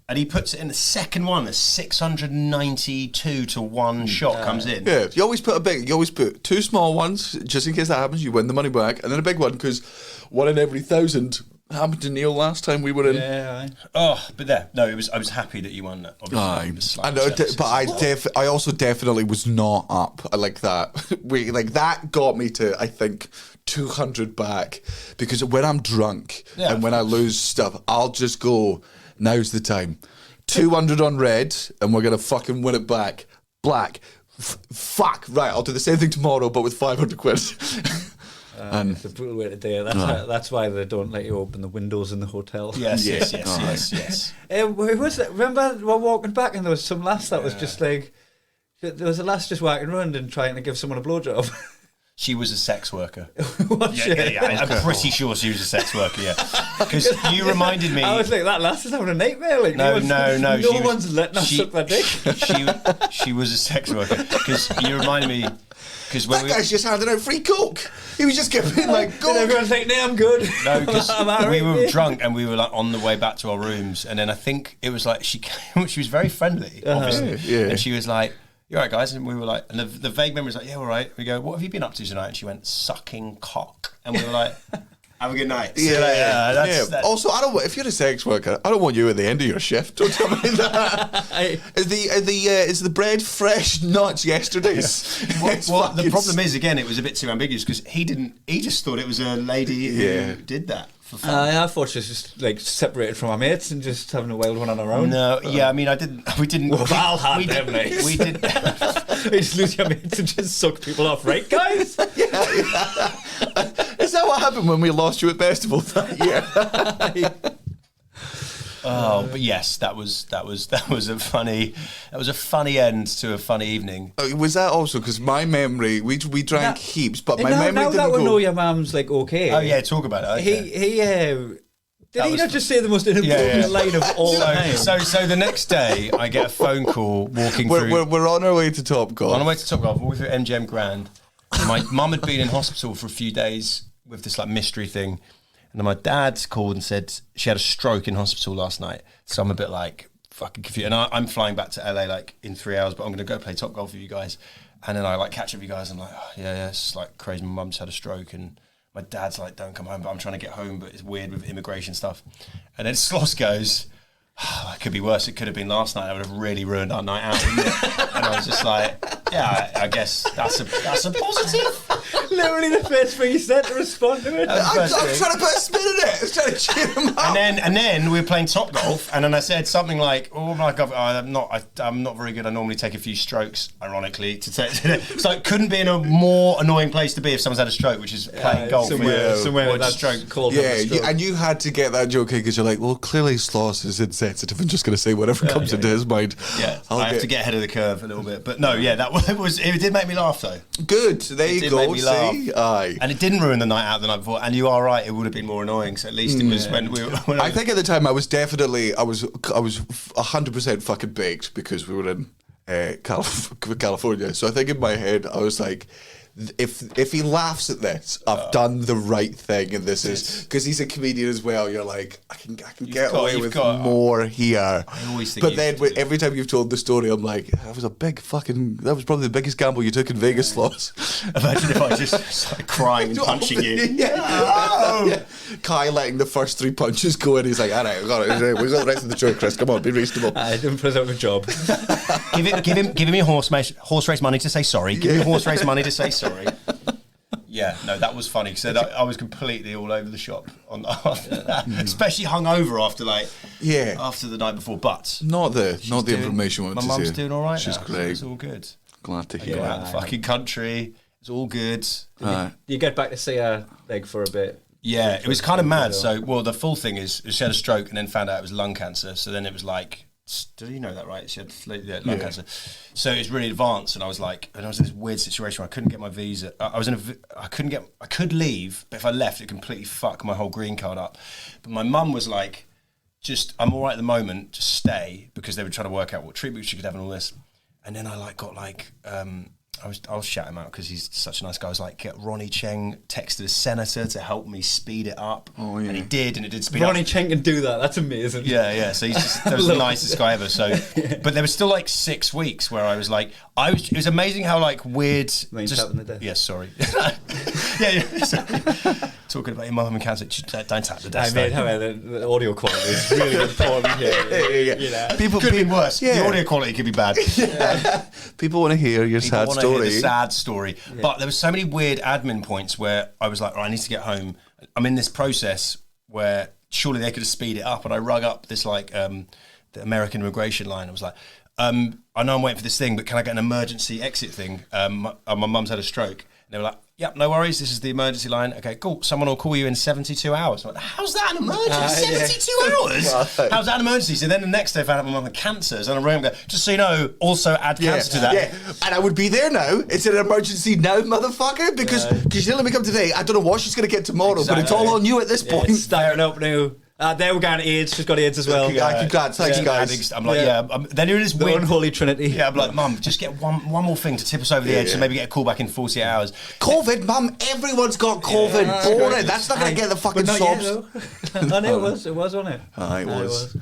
and he puts it in the second one. The 692 to 1 shot comes in. Yeah, you always put 2 small ones just in case that happens. You win the money back, and then a big one because 1 in every 1,000 happened to Neil last time we were in. Yeah. Oh, but I was happy that you won that. Obviously, I know, but I also definitely was not up like that. That got me to, I think, 200 back, because when I'm drunk and when I lose stuff, I'll just go, now's the time. 200 on red, and we're gonna fucking win it back. Black. Fuck. Right, I'll do the same thing tomorrow, but with 500 quid. It's a brutal way to do it. That's why they don't let you open the windows in the hotel. Yes. Who was it? Remember we were walking back and there was some lass that was just like, there was a lass just walking around and trying to give someone a blowjob. She was a sex worker. Yeah. I'm pretty sure she was a sex worker, yeah. Because you reminded me. I was like, that lass is having a nightmare. Like, No. No one's letting us suck their dick. She was a sex worker. Because you reminded me. That guy's just handing out free coke. He was just giving like coke. And everyone's like, no, I'm good. No, because we were drunk and we were like on the way back to our rooms, and then I think it was like she was very friendly, obviously, Yeah. and she was like, "You all right, guys?" And we were like, and the vague memory was like, "Yeah, all right." We go, "What have you been up to tonight?" And she went, "Sucking cock," and we were like, "Have a good night." So That's. Also, I don't. If you're a sex worker, I don't want you at the end of your shift. Don't tell me that. Is the bread fresh? Not yesterday's. Well, the problem is, again, it was a bit too ambiguous because he just thought it was a lady who did that for fun. I thought she was just like separated from our mates and just having a wild one on her own. No, I mean, we didn't. Well, Val had them, mate. We did. You just lose your mates and just suck people off, right, guys? Is that what happened when we lost you at Festival that year? Oh, but yes, that was a funny end to a funny evening. Was that also because my memory? We drank heaps, but my memory now didn't that go. we know your mum's like okay. Oh yeah, talk about it. Okay. Did he not just say the most inappropriate line of all time? So the next day, I get a phone call walking through. We're on our way to Topgolf. On our way to Topgolf, walking through MGM Grand. My mum had been in hospital for a few days with this like mystery thing. And then my dad called and said she had a stroke in hospital last night. So I'm a bit like fucking confused. And I'm flying back to LA like in 3 hours, but I'm going to go play Topgolf with you guys. And then I like catch up with you guys and I'm like, oh, yeah, it's like crazy. My mum's had a stroke and my dad's like, don't come home, but I'm trying to get home, but it's weird with immigration stuff. And then Sloss goes, oh, that could be worse. It could have been last night. That would have really ruined our night out, wouldn't it? And I was just like, yeah, I guess that's a positive. Literally the first thing he said to respond to it. I'm trying to put a spin in it. I was trying to cheer him up. And then we were playing Topgolf, and then I said something like, "Oh my god, I'm not very good. I normally take a few strokes, ironically, to take." So it couldn't be in a more annoying place to be if someone's had a stroke, which is playing golf. Somewhere that's stroke. called. Yeah, and you had to get that joke in because you're like, well, clearly Sloss is insensitive and just going to say whatever comes into his mind. Yeah, I have to get ahead of the curve a little bit. But no, yeah, it did make me laugh though. Good, there you go. Make me laugh. Aye. And it didn't ruin the night out the night before. And you are right, it would have been more annoying. So at least it was when we were. I think at the time I was 100% fucking baked because we were in California. So I think in my head I was like, if he laughs at this, I've done the right thing, and this is because he's a comedian as well. You're like, I can get away with more here. I always think. But then every time you've told the story, I'm like, that was probably the biggest gamble you took in Vegas, Sloss. Imagine if I just started crying and punching you. Yeah. Kai letting the first 3 punches go in. He's like, all right, we got it. We got the rest of the show, Chris. Come on, be reasonable. I didn't put us out of a job. give him your horse race money to say sorry. Give him your horse race money to say sorry. Yeah, no, that was funny because I was completely all over the shop after that, especially hungover after the night before. But not the information. My mum's doing all right. She's now, great. It's all good. Glad to hear. Go out the fucking country. It's all good. You get back to see her like for a bit. Yeah, it was kind of mad. So, the full thing is she had a stroke and then found out it was lung cancer. So then it was like, did you know that, right? She had lung cancer. So it was really advanced, and I was in this weird situation where I couldn't get my visa. I could leave, but if I left, it completely fucked my whole green card up. But my mum was like, I'm all right at the moment, just stay, because they were trying to work out what treatment she could have and all this. And then I I'll shout him out because he's such a nice guy. I was like, get Ronnie Cheng texted a senator to help me speed it up. Oh, yeah. And he did, and it did speed up. Ronnie Cheng can do that. That's amazing. Yeah. So he's just, that was the nicest guy ever. So, but there was still like 6 weeks where I was like, it was amazing how like weird. Yes, sorry. Sorry. Talking about your mum and cancer, don't tap the desk. I mean, however, the audio quality is really important here. You know. People could be worse. Yeah. The audio quality could be bad. People want to hear your sad story. The sad story. Yeah. But there were so many weird admin points where I was like, I need to get home. I'm in this process where surely they could have speeded it up. And I rung up this like the American immigration line. I was like, I know I'm waiting for this thing, but can I get an emergency exit thing? My mum's had a stroke. And they were like, yep, no worries. This is the emergency line. Okay, cool. Someone will call you in 72 hours. I'm like, how's that an emergency? 72 hours? Right. How's that an emergency? So then the next day I found out my mum had cancer. And I rang them, just so you know, also add cancer to that. Yeah, and I would be there now. It's an emergency now, motherfucker, because she let me come today. I don't know what she's going to get tomorrow, but it's all on you at this point. It's starting up now. They were going AIDS. She's got AIDS as well. Congrats, thanks, guys. I'm like, then you're in this weird unholy trinity. Yeah, I'm like, Mum, just get one more thing to tip us over the edge, so maybe get a call back in 48 hours. COVID, Mum. Everyone's got COVID. Boring. That's not going to get the fucking sobs. It was on it. It was.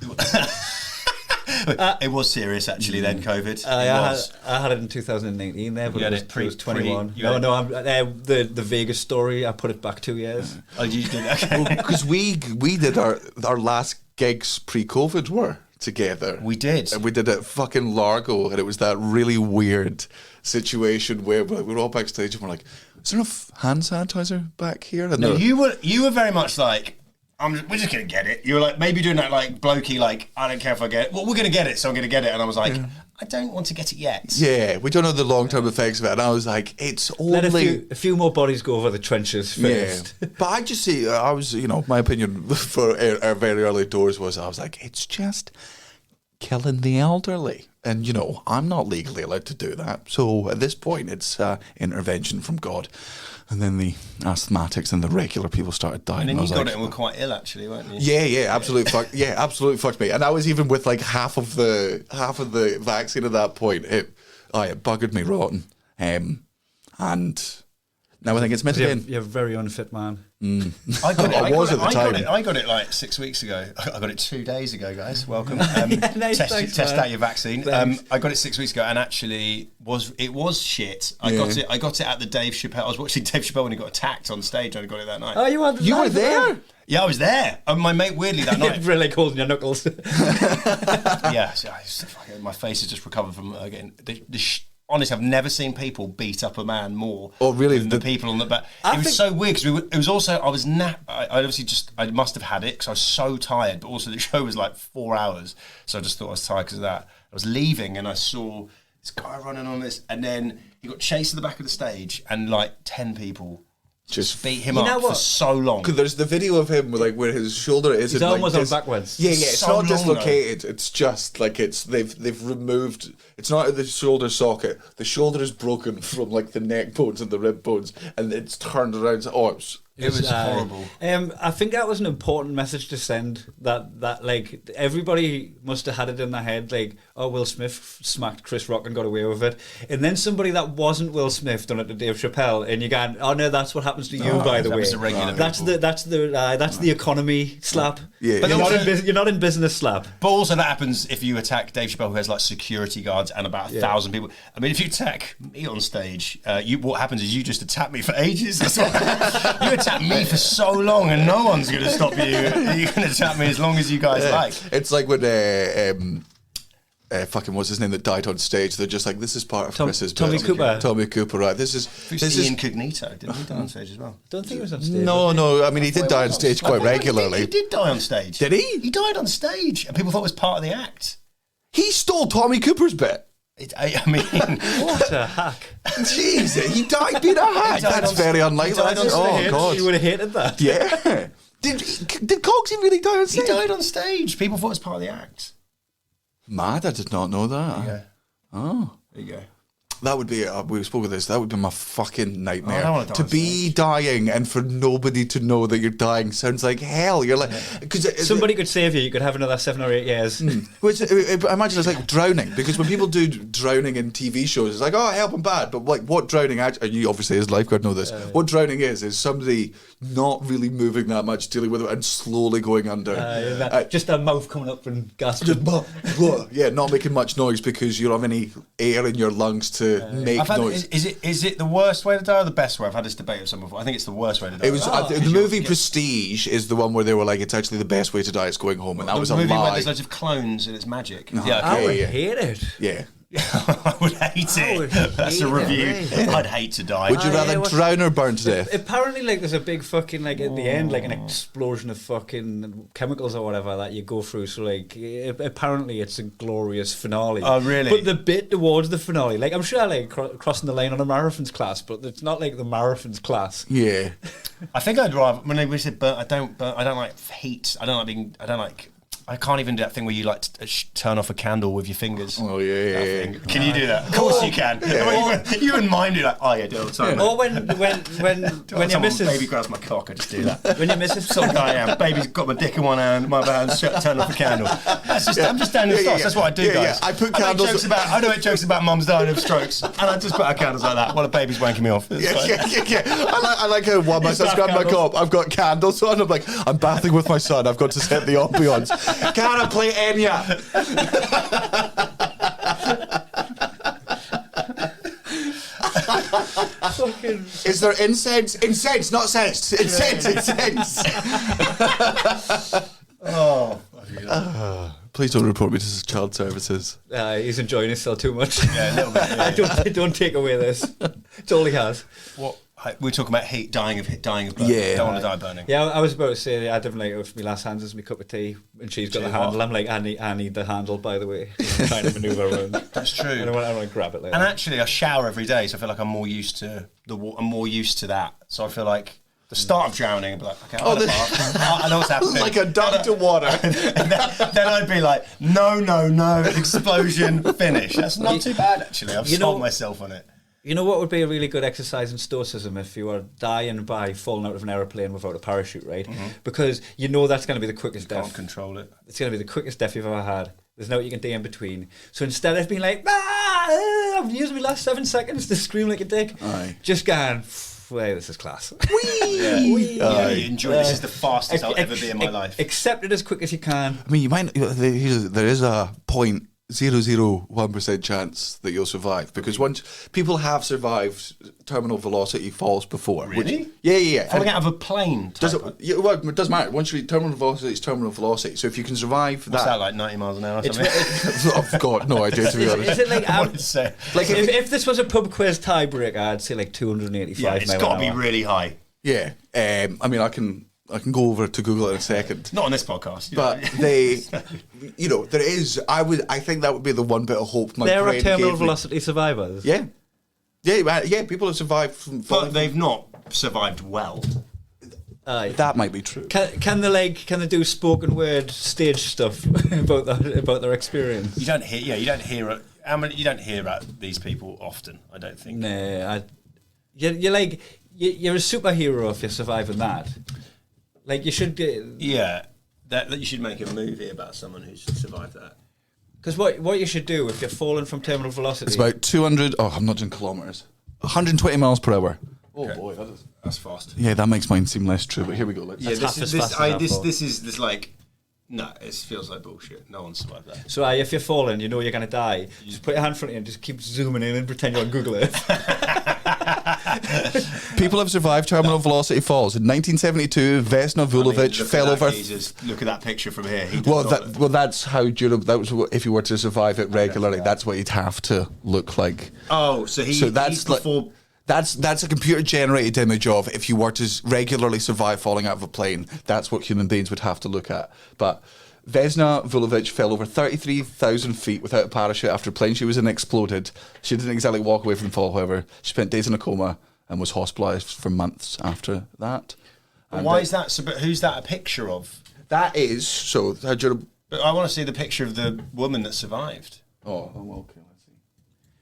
It was serious, actually. Then COVID. I had it in 2019. There, but it was 21. The Vegas story. I put it back 2 years. Oh, you did? Okay. Because we did our last gigs pre-COVID were together. We did. And we did it fucking Largo, and it was that really weird situation where we were all backstage and we're like, is there enough hand sanitizer back here? And no, you were very much like, we're just going to get it. You were like, maybe doing that like blokey, like, I don't care if I get it. Well, we're going to get it, so I'm going to get it. And I was like, I don't want to get it yet. Yeah, we don't know the long-term effects of it. And I was like, it's only... Let a few more bodies go over the trenches first. Yeah. But I just see, I was, my opinion for our very early doors was, I was like, it's just killing the elderly. And, I'm not legally allowed to do that. So at this point, it's intervention from God. And then the asthmatics and the regular people started dying. And then you got it and were quite ill, actually, weren't you? Yeah, absolutely fucked me. And I was even with like half of the vaccine at that point. It buggered me rotten. And now I think it's mitigating. You're a very unfit man. I got it. I was at the time. I got it like 6 weeks ago. I got it 2 days ago, guys. Welcome. Nice, test out your vaccine. Thanks. I got it 6 weeks ago, and actually was shit. I got it at the Dave Chappelle. I was watching Dave Chappelle when he got attacked on stage, and I got it that night. Oh, you were there? Yeah, I was there. My mate weirdly that night. Really holding your knuckles. Yeah, my face has just recovered from getting. Honestly, I've never seen people beat up a man more. Oh, really? Than the people on the back. It was so weird because it was also I must have had it because I was so tired. But also the show was like 4 hours, so I just thought I was tired because of that. I was leaving and I saw this guy running on this, and then he got chased to the back of the stage, and like 10 people just beat him up for so long. Because there's the video of him where his shoulder is. His arm was on backwards. Yeah. It's so not dislocated. It's just like they've removed. It's not at the shoulder socket. The shoulder is broken from like the neck bones and the rib bones, and it's turned around. It was horrible. I think that was an important message to send. That like everybody must have had it in their head, like, oh, Will Smith smacked Chris Rock and got away with it, and then somebody that wasn't Will Smith done it to Dave Chappelle, and you go, oh no, that's what happens to you. By the way, that's the economy slap. Yeah, but you're not in business slap. But also that happens if you attack Dave Chappelle, who has like security guards and about 1,000 people. I mean, if you attack me on stage, what happens is you just attack me for ages. That's what you attack me for so long, and no one's going to stop you. You can attack me as long as you guys like. It's like when fucking what's his name that died on stage. They're just like, this is part of Chris's Tommy bit. Cooper. Tommy Cooper, right? This is Incognito. Didn't he die on stage as well? Don't think he was on stage. No. I mean, he did die on stage quite regularly. He did die on stage. Did he? He died on stage, and people thought it was part of the act. He stole Tommy Cooper's bit. I mean, what a hack! Jeez, he died being a hack. That's very unlikely. Oh God, you would have hated that. Yeah. Did Cogsy really die on stage? He died on stage. People thought it was part of the act. Mad, I did not know that. Yeah. Oh. There you go. That would be, we spoke of this, that would be my fucking nightmare. I don't want to die be dying and for nobody to know that you're dying sounds like hell. You're like, because somebody could save you, you could have another 7 or 8 years. I imagine it's like drowning, because when people do drowning in TV shows, it's like, oh, help, I'm bad. But like, what drowning, and you obviously as lifeguard know this, what drowning is somebody not really moving that much, dealing with it, and slowly going under. Just their mouth coming up and gasping. Yeah, not making much noise because you don't have any air in your lungs to make noise. Is it the worst way to die or the best way? I've had this debate with someone before. I think it's the worst way to die. It was the movie Prestige is the one where they were like, it's actually the best way to die. It's going home, and that was a movie lie. where there's loads of clones and it's magic. I would hate it. Yeah. I would hate it. That's a review. I'd hate to die. Would you rather drown or burn to death? Apparently, like, there's a big fucking, like, at the end, like, an explosion of fucking chemicals or whatever that you go through. So, like, apparently it's a glorious finale. Oh, really? But the bit towards the finale, like, I'm sure I like crossing the line on a marathons class, but it's not like the marathons class. Yeah. I think I'd rather, when we said burn, I don't like heat. I can't even do that thing where you like to turn off a candle with your fingers. Oh, yeah. Can you do that? Of course you can. Yeah. You and mine do that. Oh, yeah, do it all the time. Or when your missus... Baby grabs my cock, I just do that. When your missus... Some guy I am. Baby's got my dick in one hand, my other hand, turn off a candle. I'm just standing in thoughts. That's what I do, guys. I put candles... I don't make jokes about mums dying of strokes, and I just put out candles like that while the baby's wanking me off. Yeah. I like how while my son's grabbing my cock, I've got candles on. I'm like, I'm bathing with my son. I've got to set the ambiance. Can I play Enya? Is there incense? Incense, not sense. Incense. Please don't report me to child services. He's enjoying himself too much. Yeah, a little bit. Don't take away this. It's all he has. What we're talking about heat, dying of burning. Yeah. Don't want to die burning. Yeah, I was about to say I didn't like if my last hands is my cup of tea and she's got the handle. I'm like, I need the handle, by the way. I'm trying to manoeuvre around. That's true. I want to grab it later. And actually, I shower every day, so I feel like I'm more used to I'm more used to that. So I feel like the start of drowning, I'd be like, okay, I'll have a bath. I know what's happening. Like a duck to water. then I'd be like, no, explosion, finish. That's not too bad, actually. I've sold myself on it. You know what would be a really good exercise in stoicism if you were dying by falling out of an aeroplane without a parachute, right? Mm-hmm. Because you know that's going to be the quickest death. Can't control it. It's going to be the quickest death you've ever had. There's no what you can do in between. So instead of being like, I've used my last 7 seconds to scream like a dick, just going, hey, this is class. Enjoy. This is the fastest I'll ever be in my life. Accept it as quick as you can. I mean, you might. There is a 0.001% chance that you'll survive, because once people have survived terminal velocity falls before. Really? Yeah. Falling out of a plane. Well, it doesn't matter. Once you reach terminal velocity, it's terminal velocity. So if you can survive What's that, like 90 miles an hour or something? I've got no idea, to be honest. Is it like, like if this was a pub quiz tiebreaker, I'd say like 285 Yeah, it's got to be really high. Yeah. I mean, I can go over to Google in a second. Not on this podcast. But there is. I think that would be the one bit of hope. There are terminal velocity survivors. Yeah. People have survived from. But they've not survived well. That might be true. Can they do spoken word stage stuff about their experience? You don't hear about these people often. I don't think. No, you're a superhero if you're surviving that. Like you should get. Yeah, that you should make a movie about someone who's survived that. Because what you should do if you're falling from terminal velocity, it's about 200. Oh, I'm not doing kilometers. 120 miles per hour. Oh boy, that's fast. Yeah, that makes mine seem less true. But here we go. This feels like bullshit. No one survived that. So if you're falling, you know you're going to die. You just put your hand in front of you and just keep zooming in and pretend you're on Google Earth. People have survived terminal velocity falls. In 1972, Vesna Vulovic fell over. Look at that picture from here. That's how durable. That was if you were to survive it regularly. That's what you'd have to look like. Oh, that's before. That's a computer-generated image of if you were to regularly survive falling out of a plane. That's what human beings would have to look at. But Vesna Vulovic fell over 33,000 feet without a parachute after a plane she was in exploded. She didn't exactly walk away from the fall, however. She spent days in a coma and was hospitalised for months after that. And why is that? So, but who's that a picture of? That is so. But I want to see the picture of the woman that survived. Oh, okay.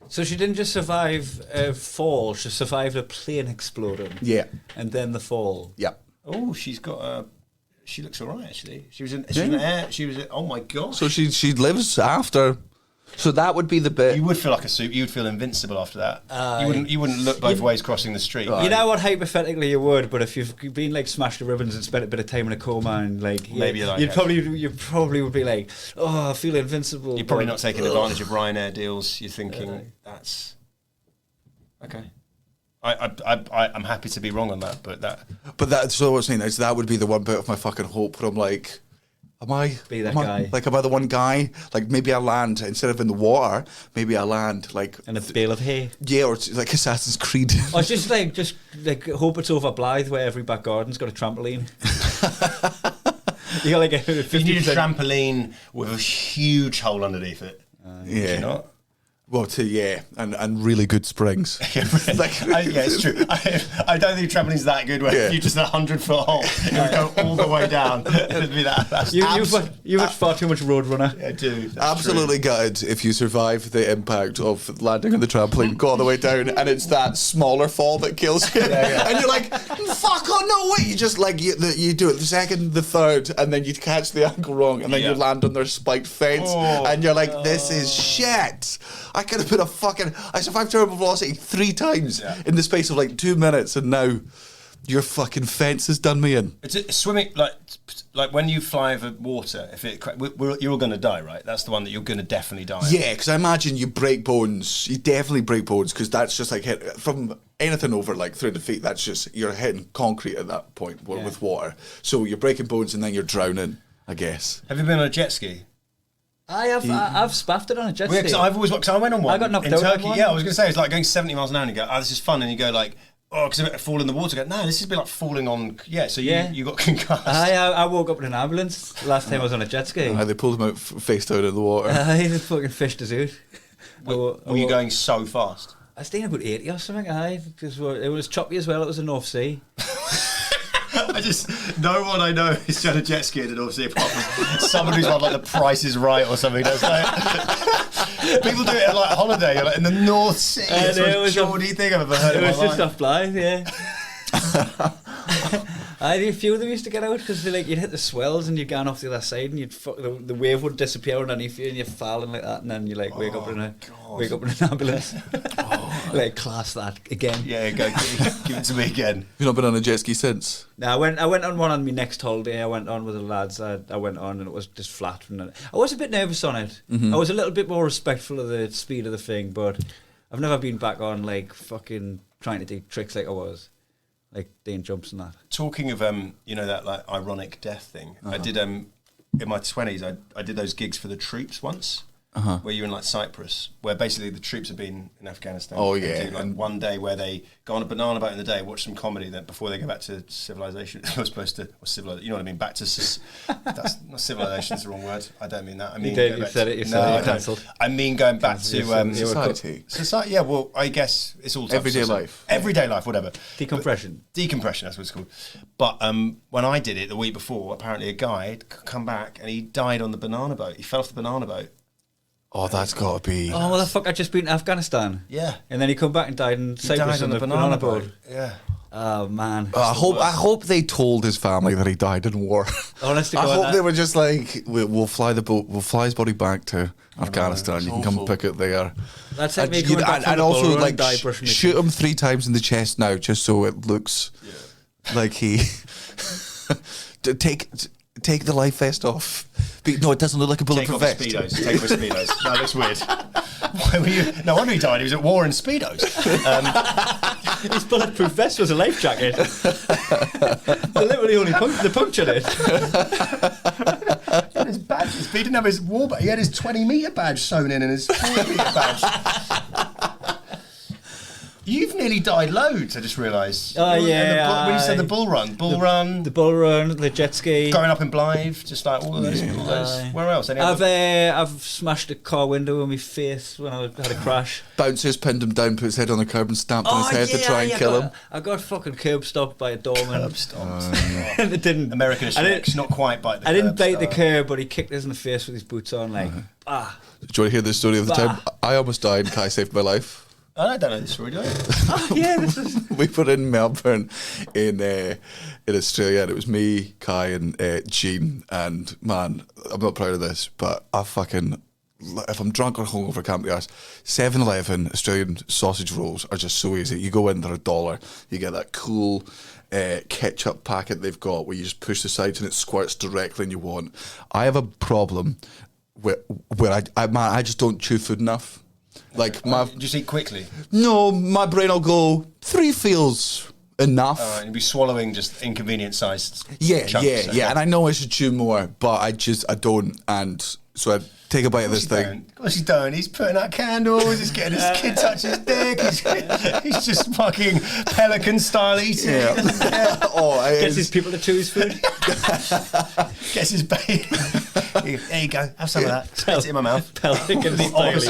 So she didn't just survive a fall; she survived a plane exploding. Yeah, and then the fall. Yeah. Oh, she's got a. She looks alright actually. She was oh my god. So she lives after. So that would be the bit. You would feel like you would feel invincible after that. You wouldn't look both ways crossing the street. You know what? Hypothetically, you would, but if you've been like smashed to ribbons and spent a bit of time in a coma and like maybe you probably would be like, oh, I feel invincible. You're probably not taking advantage of Ryanair deals. You're thinking that's okay. I'm happy to be wrong on that, but that's so what I'm saying is that would be the one bit of my fucking hope where I'm like. Am I the one guy? Like maybe I land instead of in the water. Maybe I land like in a bale of hay. Yeah, or it's like Assassin's Creed. Or just hope it's over Blythe where every back garden's got a trampoline. You got like you need a trampoline with a huge hole underneath it. Yeah. Do you not? Well, and really good springs. It's true. I don't think trampoline's that good where you just a 100-foot hole, it would go all the way down. It'd be that. You watch far too much Roadrunner. Yeah, I do. Absolutely gutted if you survive the impact of landing on the trampoline, go all the way down, and it's that smaller fall that kills you. And you're like, fuck, oh no, wait. You just you do it the second, the third, and then you catch the ankle wrong, and then you land on their spiked fence, and you're like, this is shit. I could have put I survived terminal velocity 3 times in the space of like 2 minutes, and now your fucking fence has done me in. It's swimming like when you fly over water. If you're all going to die, right? That's the one that you're going to definitely die. Yeah, because I imagine you break bones. You definitely break bones because that's just like from anything over like 300 feet. That's just you're hitting concrete at that point with water. So you're breaking bones and then you're drowning. I guess. Have you been on a jet ski? I've spaffed it on a jet ski. Because I've always, because I went on one. I got knocked in out on Turkey. one. Yeah, I was going to say, it's like going 70 miles an hour and you go, oh, this is fun. And you go like, oh, because I fall in the water. I go, no, this has been like falling on. Yeah, so you got concussed. I woke up in an ambulance last time I was on a jet ski. They pulled him out face down in the water. They fucking fished us out. Were you going so fast? I was doing about 80 or something, because it was choppy as well, it was a North Sea. No one I know is on a jet ski in the North Sea apart from someone who's on like The Price is Right or something. That's like, people do it at like holiday, you're like in the North Sea. It's the most Geordie thing I've ever heard in my life. It was just off Blythe, yeah. A few of them used to get out because you'd hit the swells and you'd go off the other side and the wave would disappear underneath you and you're falling like that, and then you wake up in an ambulance. Like, class that again. Yeah, go give it to me again. You've not been on a jet ski since? No, I went on one on my next holiday. I went on with the lads. I went on and it was just flat. I was a bit nervous on it. I was a little bit more respectful of the speed of the thing, but I've never been back on fucking trying to do tricks like I was. Like doing jumps and that. Talking of that like ironic death thing, I did in my 20s. I did those gigs for the troops once, where you're in like Cyprus, where basically the troops have been in Afghanistan. Oh yeah, do, like one day where they go on a banana boat in the day, watch some comedy, then before they go back to civilization. You're supposed to civilization. You know what I mean? Back to that's not civilization. Is the wrong word. I don't mean that. I mean you said it. You said it. Cancelled. I mean going back to society. Society. Yeah. Well, I guess it's all everyday life. Everyday life, whatever. Decompression. Decompression. That's what it's called. But when I did it the week before, apparently a guy had come back and he died on the banana boat. He fell off the banana boat. Oh, that's got to be... Oh, well, the fuck, I'd just been to Afghanistan. Yeah. And then he come back and died in Cyprus on the banana boat. Yeah. Oh, man. I hope they told his family that he died in war. Honestly, I hope they were just like, we'll fly the boat, we'll fly his body back to Afghanistan. You can come pick it there. That's like me coming back from the also and die like brushing shoot him 3 times in the chest now, just so it looks like he take the life vest off. No, it doesn't look like a bulletproof vest. Take off Speedos. That looks weird. Why were you? No wonder he died. He was at war in Speedos. His bulletproof vest was a life jacket. They literally only punctured it. He had his badges. But he didn't have his war badge. He had his 20-metre badge sewn in and his 40-metre badge. You've nearly died loads, I just realised. Oh, yeah. When you said the bull run. The bull run, the jet ski. Going up in Blythe, just like all of those. All those. Where else? I've smashed a car window in my face when I had a crash. Bouncers pinned him down, put his head on the curb and stamped on his head to try and kill him. I got fucking curb stopped by a doorman. Curb stomped. And it didn't. American Rex, not quite bite the curb. I didn't bite the curb, but he kicked us in the face with his boots on, like, Do you want to hear the story of the time I almost died and Kai saved my life? I don't know this story, do I? Oh, yeah, this is... We were in Melbourne in Australia, and it was me, Kai, and Jean. And man, I'm not proud of this, but if I'm drunk or hungover, I can't be arsed. 7-Eleven Australian sausage rolls are just so easy. You go in, they're $1. You get that cool ketchup packet they've got where you just push the sides and it squirts directly in your want. I have a problem where I just don't chew food enough. Like just eat quickly. No, my brain will go 3 feels enough. All right, you'll be swallowing just inconvenient sized. Yeah, chunks, and I know I should chew more, but I don't, and so I take a bite of this thing. Of course you don't. He's putting out candles. He's getting his kid touch his dick. He's just fucking pelican style eating. Yeah. Gets his people to chew his food. Gets his baby. There you go. Have some of that. Spit it in my mouth. Pelican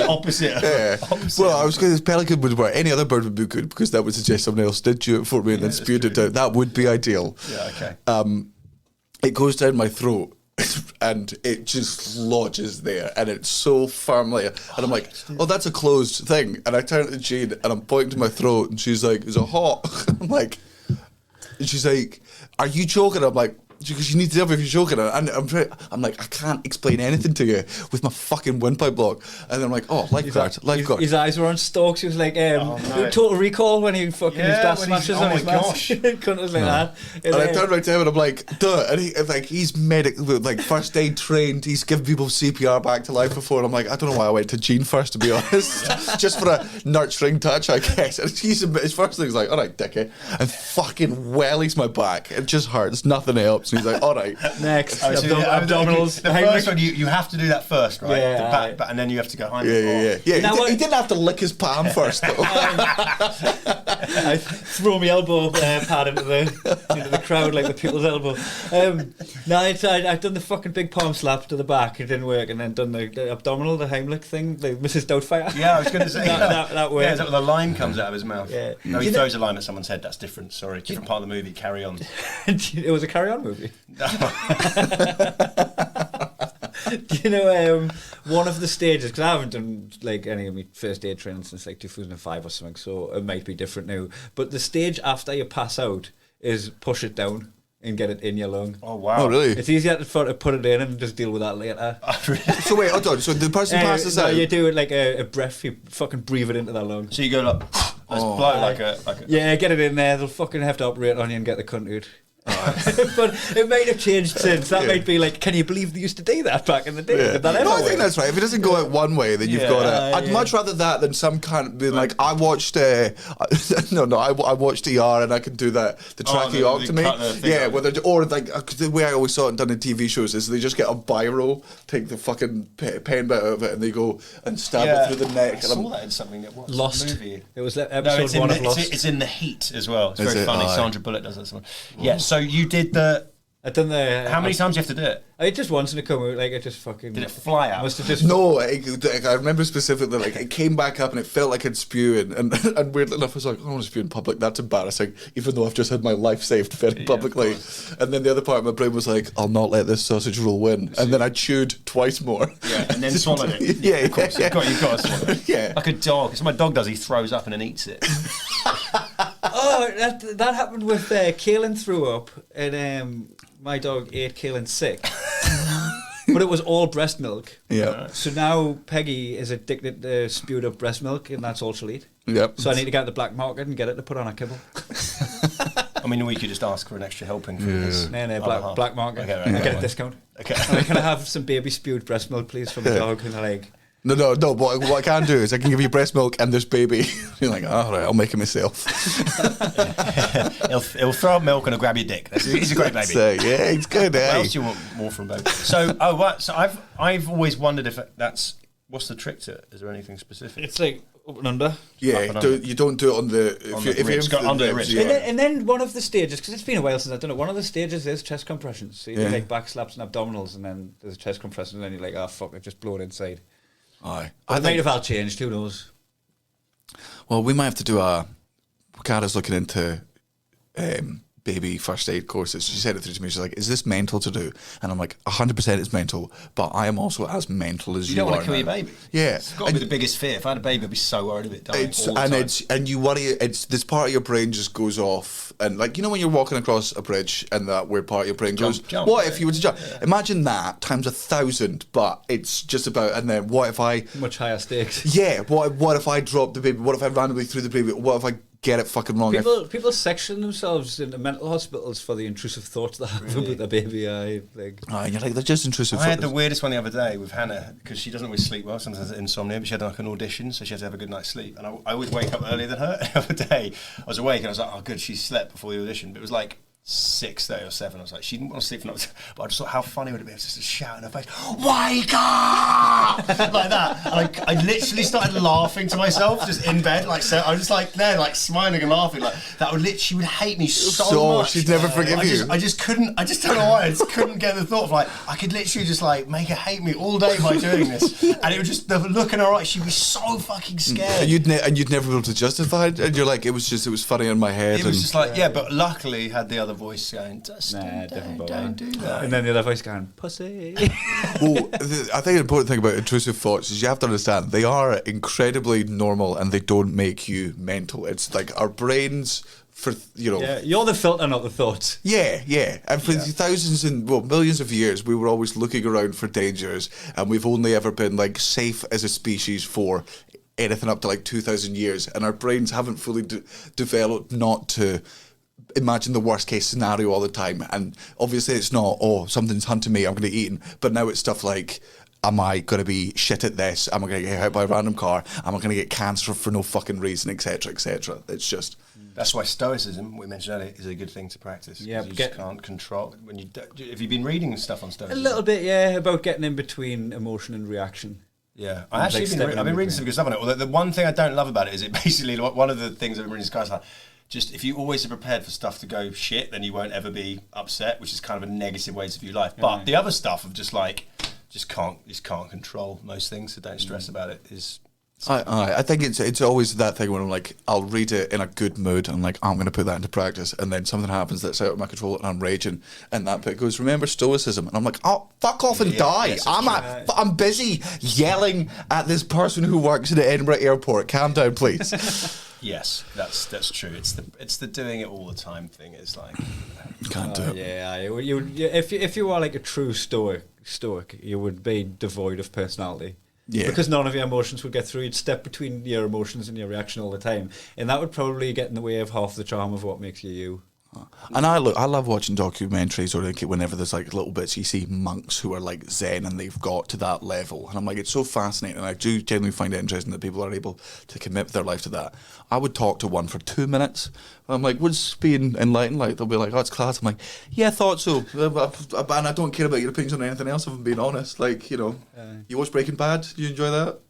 opposite. Yeah. Well, I was going to pelican would work. Any other bird would be good because that would suggest someone else did chew it for me and then spewed it out. That would be ideal. Yeah. Okay. It goes down my throat. And it just lodges there, and it's so firmly. And I'm like, "Oh, that's a closed thing." And I turn to Jean, and I'm pointing to my throat, and she's like, "Is it hot?" I'm like, and she's like, "Are you joking?" I'm like, because you need to tell me if you're joking. And I'm like, I can't explain anything to you with my fucking windpipe block. And then I'm like, oh, lifeguard. His eyes were on stalks. He was like, Total Recall when he fucking his glass smashes on his mask. Cunt was like that. And I turned around to him and I'm like, duh. And he's first aid trained. He's given people CPR back to life before. And I'm like, I don't know why I went to Jean first, to be honest. Just for a nurturing touch, I guess. And his first thing is like, all right, dickhead. And fucking wellies my back. It just hurts. Nothing else. And he's like, all right. Next, Oh, so abdominals. The first one, you have to do that first, right? Yeah, The back, and then you have to go behind Yeah. You know He didn't have to lick his palm first, though. I throw my elbow pad into the crowd like the people's elbow. I'd done the fucking big palm slap to the back. It didn't work, and then done the abdominal, the Heimlich thing, the Mrs. Doubtfire. Yeah, I was going to say that worked. Yeah, is that when the line comes out of his mouth? Yeah. No, he throws a line at someone's head. That's different. Sorry, different part of the movie. Carry on. It was a carry-on movie. Do you know one of the stages? Because I haven't done like any of my first aid training since like 2005 or something, so it might be different now. But the stage after you pass out is push it down and get it in your lung. Oh wow! Oh really? It's easier to put it in and just deal with that later. So wait, hold on. So the person passes no, out. you do it like a breath. You fucking breathe it into their lung. So you go like, blow like a. Yeah, get it in there. They'll fucking have to operate on you and get the cunt out. But it might have changed since. That might be like, can you believe they used to do that back in the day? Yeah. Did that ever No, I work? think that's right. If it doesn't go out one way, then you've got to. I'd much rather that than some kind of being like, I watched. I watched ER and I can do that. The tracheotomy. Whether or like the way I always saw it done in TV shows is they just get a biro, take the fucking pen bit out of it, and they go and stab it through the neck. I saw that in something that was Lost. movie. It was episode one of Lost. It's in The Heat as well. It's Is very it? funny. Oh, Sandra Bullock does that. Yeah. So you did the. I done the. How many times do you have to do it? I just once and it come out like it just fucking. Did it fly out? Must have just. No, I remember specifically, like, it came back up and it felt like I'd spew, and weirdly enough, I was like, I don't want to spew in public, that's embarrassing, even though I've just had my life saved very publicly. And then the other part of my brain was like, I'll not let this sausage roll win. And then I chewed twice more. Yeah, and then swallowed it. Yeah, of course, you've got to swallow it. Yeah. Like a dog. So my dog does, he throws up and then eats it. Oh, that happened with Kaelin threw up, and my dog ate Kaelin sick. But it was all breast milk. Yeah. So now Peggy is addicted to spewed up breast milk, and that's all she'll eat. Yep. So I need to go to the black market and get it to put on a kibble. I mean, we could just ask for an extra helping from this. No, black market. Okay, right, I right, get a right. discount. Okay. Can I have some baby spewed breast milk, please, from the dog? And like, No. But what I can do is I can give you breast milk and there's baby. You're like, all right, I'll make it myself. he'll throw up milk and he'll grab your dick. He's a great baby. So, yeah, it's good. What Eh? else do you want more from baby? So, So I've always wondered if that's what's the trick to it? Is there anything specific? it's like up and under. Yeah, you don't do it on the ribs, go under the ribs. Yeah. And then one of the stages, because it's been a while since I've done it, one of the stages is chest compressions. So you do like back slaps and abdominals, and then there's a chest compression, and then you're like, oh fuck, it just blew it inside. Aye. I might have all changed, who knows? Well, we might have to do Cara's looking into baby first aid courses. She said it through to me. She's like, is this mental to do? And I'm like, 100% it's mental, but I am also as mental as you don't are. want to kill your now. baby. Yeah. It's got to be the biggest fear. If I had a baby, I'd be so worried of it dying all the time. And you worry, it's this part of your brain just goes off, and like, you know when you're walking across a bridge and that weird part of your brain goes, Jump, what if you were to jump? Yeah. Imagine that times 1,000, but it's just about, and then what if I... Much higher stakes. Yeah, what if I drop the baby? What if I randomly threw the baby? What if I get it fucking wrong? People section themselves into mental hospitals for the intrusive thoughts they have about their baby. And you're like, they're just intrusive I had thoughts. the weirdest one the other day with Hannah, because she doesn't always sleep well, sometimes has insomnia, but she had like an audition, so she had to have a good night's sleep. And I always wake up earlier than her. The other day, I was awake and I was like, oh good, she slept before the audition. But it was like 6:30 or 7. I was like, she didn't want to sleep for another time. But I just thought, how funny would it be just to shout in her face, wake up! Like that. And I literally started laughing to myself just in bed. Like, so I was just like there, like smiling and laughing. Like, that would literally, she would hate me so much. She'd never forgive you. I just couldn't, I just don't know why. I just couldn't get the thought of like, I could literally just like make her hate me all day by doing this. And it was just, the look in her eyes, she'd be so fucking scared. And you'd never be able to justify it. And you're like, it was funny in my head. It was just like, but luckily had the other voice going, Dustin, don't do that. then the other voice going, pussy. Well, I think the important thing about intrusive thoughts is you have to understand they are incredibly normal and they don't make you mental. It's like our brains, for Yeah, you're the filter, not the thoughts. Yeah. And for thousands and millions of years, we were always looking around for dangers, and we've only ever been like safe as a species for anything up to like 2,000 years, and our brains haven't fully developed not to imagine the worst case scenario all the time. And obviously it's not, oh, something's hunting me, I'm going to eat him. But now it's stuff like, am I going to be shit at this? Am I going to get hit by a random car? Am I going to get cancer for no fucking reason, etc., etc.? It's just... That's why stoicism, we mentioned earlier, is a good thing to practice. Yeah, you just can't control... Have you been reading stuff on A stoicism? little bit, yeah, about getting in between emotion and reaction. Yeah, I've been reading some good stuff on it. Although the one thing I don't love about it is it basically, one of the things I've been reading is guys like, just if you always are prepared for stuff to go shit, then you won't ever be upset, which is kind of a negative way to view life. But the other stuff of just can't control most things, so don't stress about it. I think it's always that thing when I'm like, I'll read it in a good mood and like, I'm going to put that into practice, and then something happens that's out of my control and I'm raging, and that bit goes, remember stoicism, and I'm like, oh, fuck off and die. Yes, I'm busy yelling at this person who works at the Edinburgh airport. Calm down, please. Yes, that's true. It's the doing it all the time thing. It's like Can't do it. Yeah, if you are like a true stoic, you would be devoid of personality. Yeah. Because none of your emotions would get through. You'd step between your emotions and your reaction all the time, and that would probably get in the way of half the charm of what makes you you. And I love watching documentaries, or like whenever there's like little bits you see monks who are like Zen and they've got to that level, and I'm like, it's so fascinating, and I do genuinely find it interesting that people are able to commit their life to that. I would talk to one for 2 minutes. I'm like, what's being enlightened like? They'll be like, oh, it's class. I'm like, yeah, I thought so, and I don't care about your opinions on anything else. If I'm being honest, like, you know, you watch Breaking Bad? Do you enjoy that?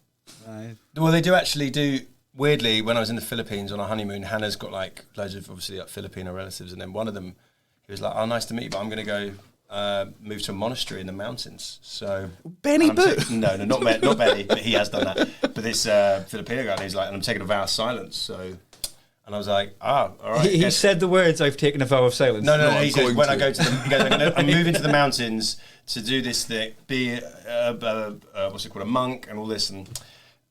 Well, they do actually do. Weirdly, when I was in the Philippines on a honeymoon, Hannah's got like loads of obviously like Filipino relatives, and then one of them, he was like, "Oh, nice to meet you, but I'm going to go move to a monastery in the mountains." So Benny Boo? No, not Benny, but he has done that. But this Filipino guy, and he's like, and I'm taking a vow of silence. So, and I was like, all right. He said the words, "I've taken a vow of silence." No. He says, when I go to he goes, I'm moving to the mountains to do this thing, be what's it called, a monk, and all this, and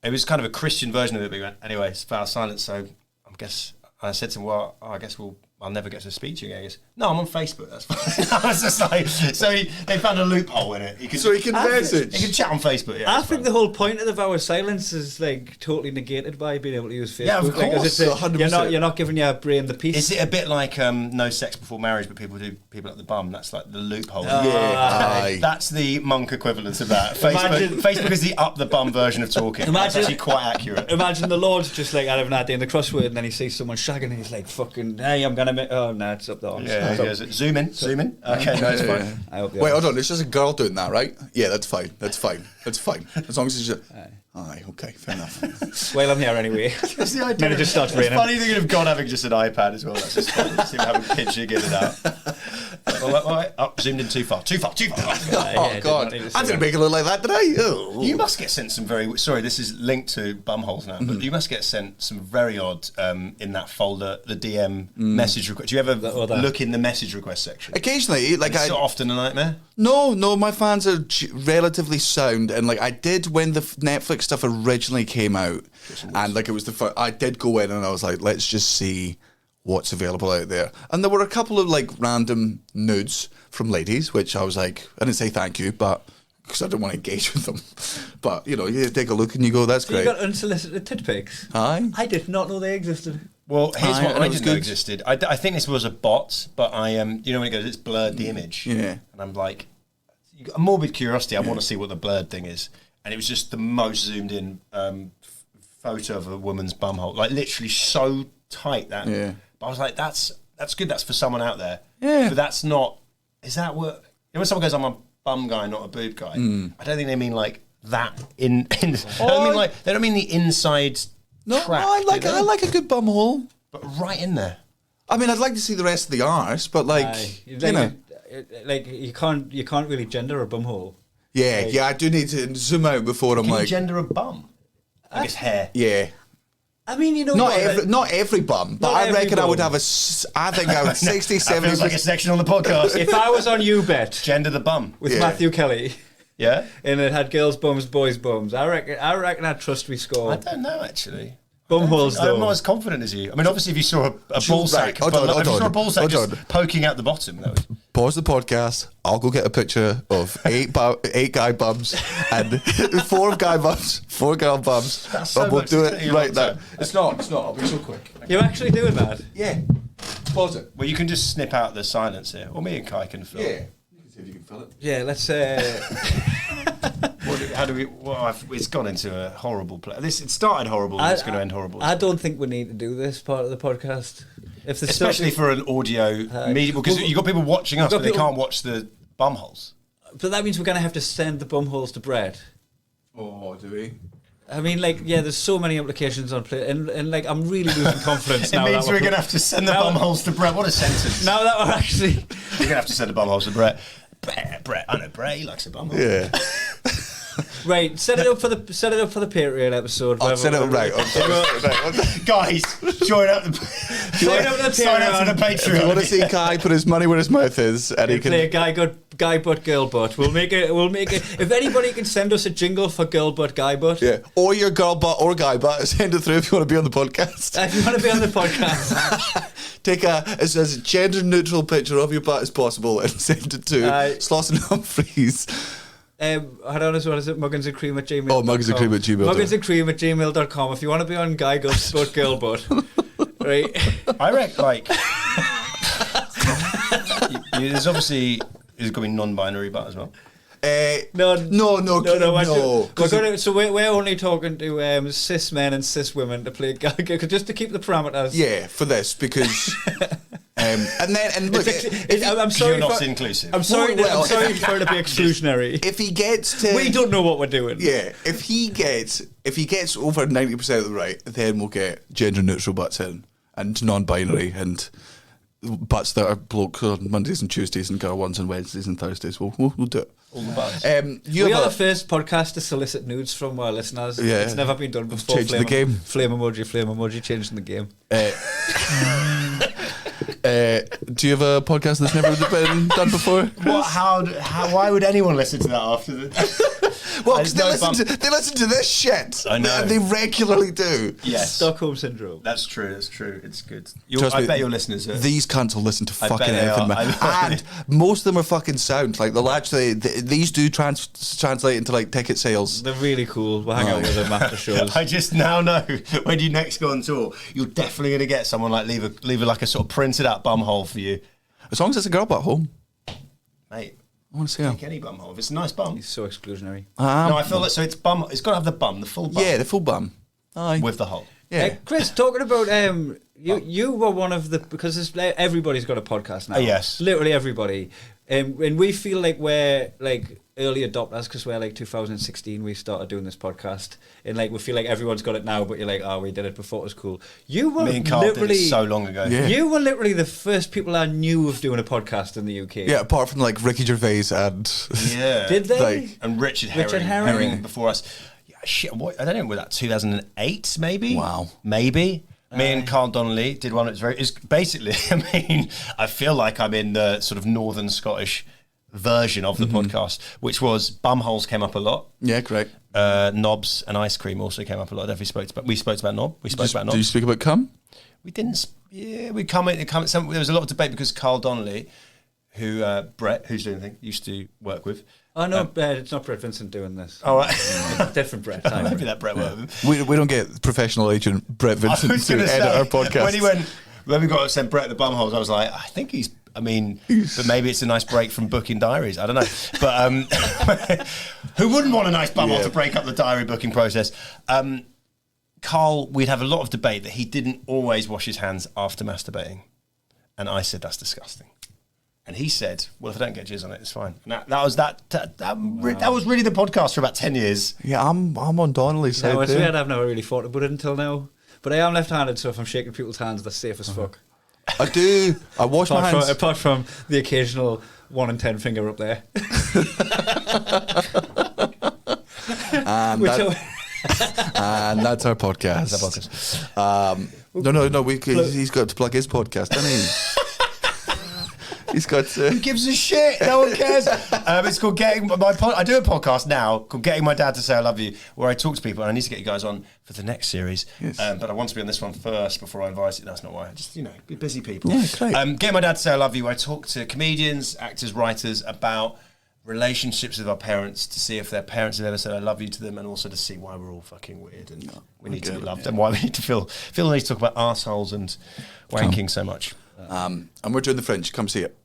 it was kind of a Christian version of it. But he went, anyway, it's vow of silence. So I said to him, well, I guess I'll never get to speak to you again. He goes, no, I'm on Facebook. That's fine. I was just like, so they found a loophole in it. He can message. He can chat on Facebook. Yeah, I think the whole point of the vow of silence is like totally negated by being able to use Facebook. Yeah, of course. Like, you're not giving your brain the peace. Is it a bit like no sex before marriage, but people at the bum? That's like the loophole. That's the monk equivalent of that. Facebook is the up the bum version of talking. That's actually quite accurate. Imagine the Lord's just like having that day in the crossword, and then he sees someone shagging, and he's like, "Fucking, hey, I'm gonna." Oh no, it's up the arms. Yeah. Zoom in. Okay, no, it's fine. I hope Wait, hold on. It's just a girl doing that, right? Yeah, that's fine. As long as it's just... Aye, okay, fair enough. Well, I'm here anyway. That's the idea. Then it just starts raining. It's funny thinking of God having just an iPad as well. That's just funny. See him having a picture, get it out. Zoomed in too far. Oh, God. I didn't make it look like that, did I? Oh. You must get sent some very... Sorry, this is linked to bumholes now, but you must get sent some very odd, in that folder, the DM message request. Do you ever look in the message request section? Occasionally. Like Is it often a nightmare? No, my fans are relatively sound, and like I did when the Netflix stuff originally came out, and like it was the first, I did go in and I was like, let's just see what's available out there, and there were a couple of like random nudes from ladies, which I was like, I didn't say thank you, but because I didn't want to engage with them, but you know, you take a look and you go, that's great. You got unsolicited tit pics? Aye. I did not know they existed. Well, here's what I didn't know existed. I think this was a bot, but you know when it goes, it's blurred the image. Yeah. And I'm like, a morbid curiosity, I want to see what the blurred thing is. And it was just the most zoomed in photo of a woman's bumhole. Like literally so tight that. Yeah. But I was like, that's good, that's for someone out there. Yeah. But that's not, is that what, you know when someone goes, I'm a bum guy, not a boob guy, I don't think they mean like that in they don't mean the inside. No, track, I like a good bum hole. But right in there. I mean, I'd like to see the rest of the arse, but like, you know. Like, you can't really gender a bumhole. Yeah, like, I do need to zoom out before I'm Can like... you gender a bum? I guess hair. Yeah. I mean, you know... Not every bum, but I reckon bum. I would have I think I would 60, 70... Feels like a section on the podcast. If I was on You Bet... Gender the bum. With Matthew Kelly... Yeah? And it had girls' bums, boys' bums. I reckon I'd trust me score. I don't know, actually. Bumholes, though. I'm not as confident as you. I mean, obviously, if you saw a ball sack... Hold on. Just poking out the bottom, though... Pause the podcast. I'll go get a picture of 8 guy bums and 4 guy bums, 4 girl bums. So we'll do it right now. It's not. I'll be so quick. You're actually doing that? Yeah. Pause it. Well, you can just snip out the silence here. Or me and Kai can film. Yeah. You can see if you can fill it. Yeah, let's... How do we? Well, it's gone into a horrible place. It started horrible. And it's going to end horrible. I don't think we need to do this part of the podcast, especially for an audio medium, because you've got people watching us, but they can't watch the bumholes. But that means we're going to have to send the bumholes to Brett. Oh, do we? I mean, like, yeah, there's so many applications on play, and like, I'm really losing confidence now. It means we're going to have to send the bumholes to Brett. What a sentence! Now that we're actually, we're going to have to send the bumholes to Brett. Brett, I know Brett. He likes a bumhole. Yeah. Right, set it up for the Patreon episode. I'll set it up right. Guys, join up the Patreon. If you want to see Kai put his money where his mouth is, and he can play guy butt girl butt. We'll make it. If anybody can send us a jingle for girl butt guy butt, yeah, or your girl butt or guy butt, send it through if you want to be on the podcast. If you want to be on the podcast, take as gender neutral picture of your butt as possible and send it to Sloss and Humphreys. Hold on, what is it? Muggins and Cream at gmail.com. Oh, Muggins and Cream at gmail.com. Muggins and Cream at gmail.com. If you want to be on guy butt girl butt, right? I reckon, like, there's obviously going to be non-binary butt as well. No. So we're only talking to cis men and cis women to play guy, just to keep the parameters. Yeah, for this because. And look, I'm sorry. You're not inclusive. I'm sorry. I'm sorry for it to be exclusionary. If he gets to, we don't know what we're doing. Yeah, if he gets over 90% of the right, then we'll get gender neutral butts in and non-binary and butts that are bloke on Mondays and Tuesdays and girl ones on Wednesdays and Thursdays. We'll do it. All the butts. We are the first podcast to solicit nudes from our listeners. Yeah, it's never been done before. Changing the game. Flame emoji, changing the game. Do you have a podcast that's never been done before? What? Why would anyone listen to that after the? Well, because they listen to this shit. I know. They regularly do. Yes. Stockholm syndrome. That's true. It's good. I bet your listeners are. These cunts will listen to fucking anything, man. And most of them are fucking sound. Like they'll actually, these do translate into like ticket sales. They're really cool. We'll hang out with them after shows. I just now know when you next go on tour, you're definitely going to get someone like leave a like a sort of printed out bumhole for you. As long as it's a girl butt home, mate. I want to see her. Take any bumhole. If it's a nice bum. He's so exclusionary. No, I feel that. So it's bum. It's got to have the bum, the full bum. Yeah, the full bum. Aye. With the hole. Yeah. Chris, talking about you were one of the, because everybody's got a podcast now. Yes. Literally everybody. And we feel like we're like early adopters because we're like 2016 we started doing this podcast, and like we feel like everyone's got it now, but you're like, oh, we did it before it was cool. You were Me and Carl did it so long ago. Yeah. You were literally the first people I knew of doing a podcast in the UK. Yeah, apart from like Ricky Gervais and yeah, did they? Like, and Richard Herring before us. Yeah, shit, what, I don't know, was that 2008 maybe? Wow, maybe. Me and Carl Donnelly did one. It's basically, I mean, I feel like I'm in the sort of Northern Scottish version of the podcast, which was bumholes came up a lot. Yeah, correct. Knobs and ice cream also came up a lot. We spoke about knob. We spoke about knob. Did you speak about cum? We didn't. Yeah, we come in. There was a lot of debate because Carl Donnelly, who Brett, who's doing the thing, used to work with. Oh no, it's not Brett Vincent doing this. Oh, right. It's different Brett. Maybe that Brett worked with. We don't get professional agent Brett Vincent to edit our podcast. When we got to send Brett the bumholes, I was like, I think he's. I mean, but maybe it's a nice break from booking diaries. I don't know. But who wouldn't want a nice bumhole to break up the diary booking process? Carl, we'd have a lot of debate that he didn't always wash his hands after masturbating. And I said, that's disgusting. And he said, well, if I don't get jizz on it, it's fine. And that was really the podcast for about 10 years. Yeah, I'm on Donnelly's side. No, it's weird. I've never really thought about it until now. But I am left-handed, so if I'm shaking people's hands, they're safe as fuck. I do. I wash my hands. Apart from the occasional 1 in 10 finger up there. And that's our podcast. No. He's got to plug his podcast, doesn't he? He's got to. Who gives a shit? No one cares. It's called Getting My. I do a podcast now called Getting My Dad to Say I Love You, where I talk to people, and I need to get you guys on for the next series. Yes. But I want to be on this one first before I invite you. That's not why. Just be busy people. Yeah, great. Getting My Dad to Say I Love You. I talk to comedians, actors, writers about relationships with our parents, to see if their parents have ever said I love you to them, and also to see why we're all fucking weird and we need to be loved, and why we need to feel the need to talk about arseholes and wanking so much. And we're doing the Fringe. Come see it.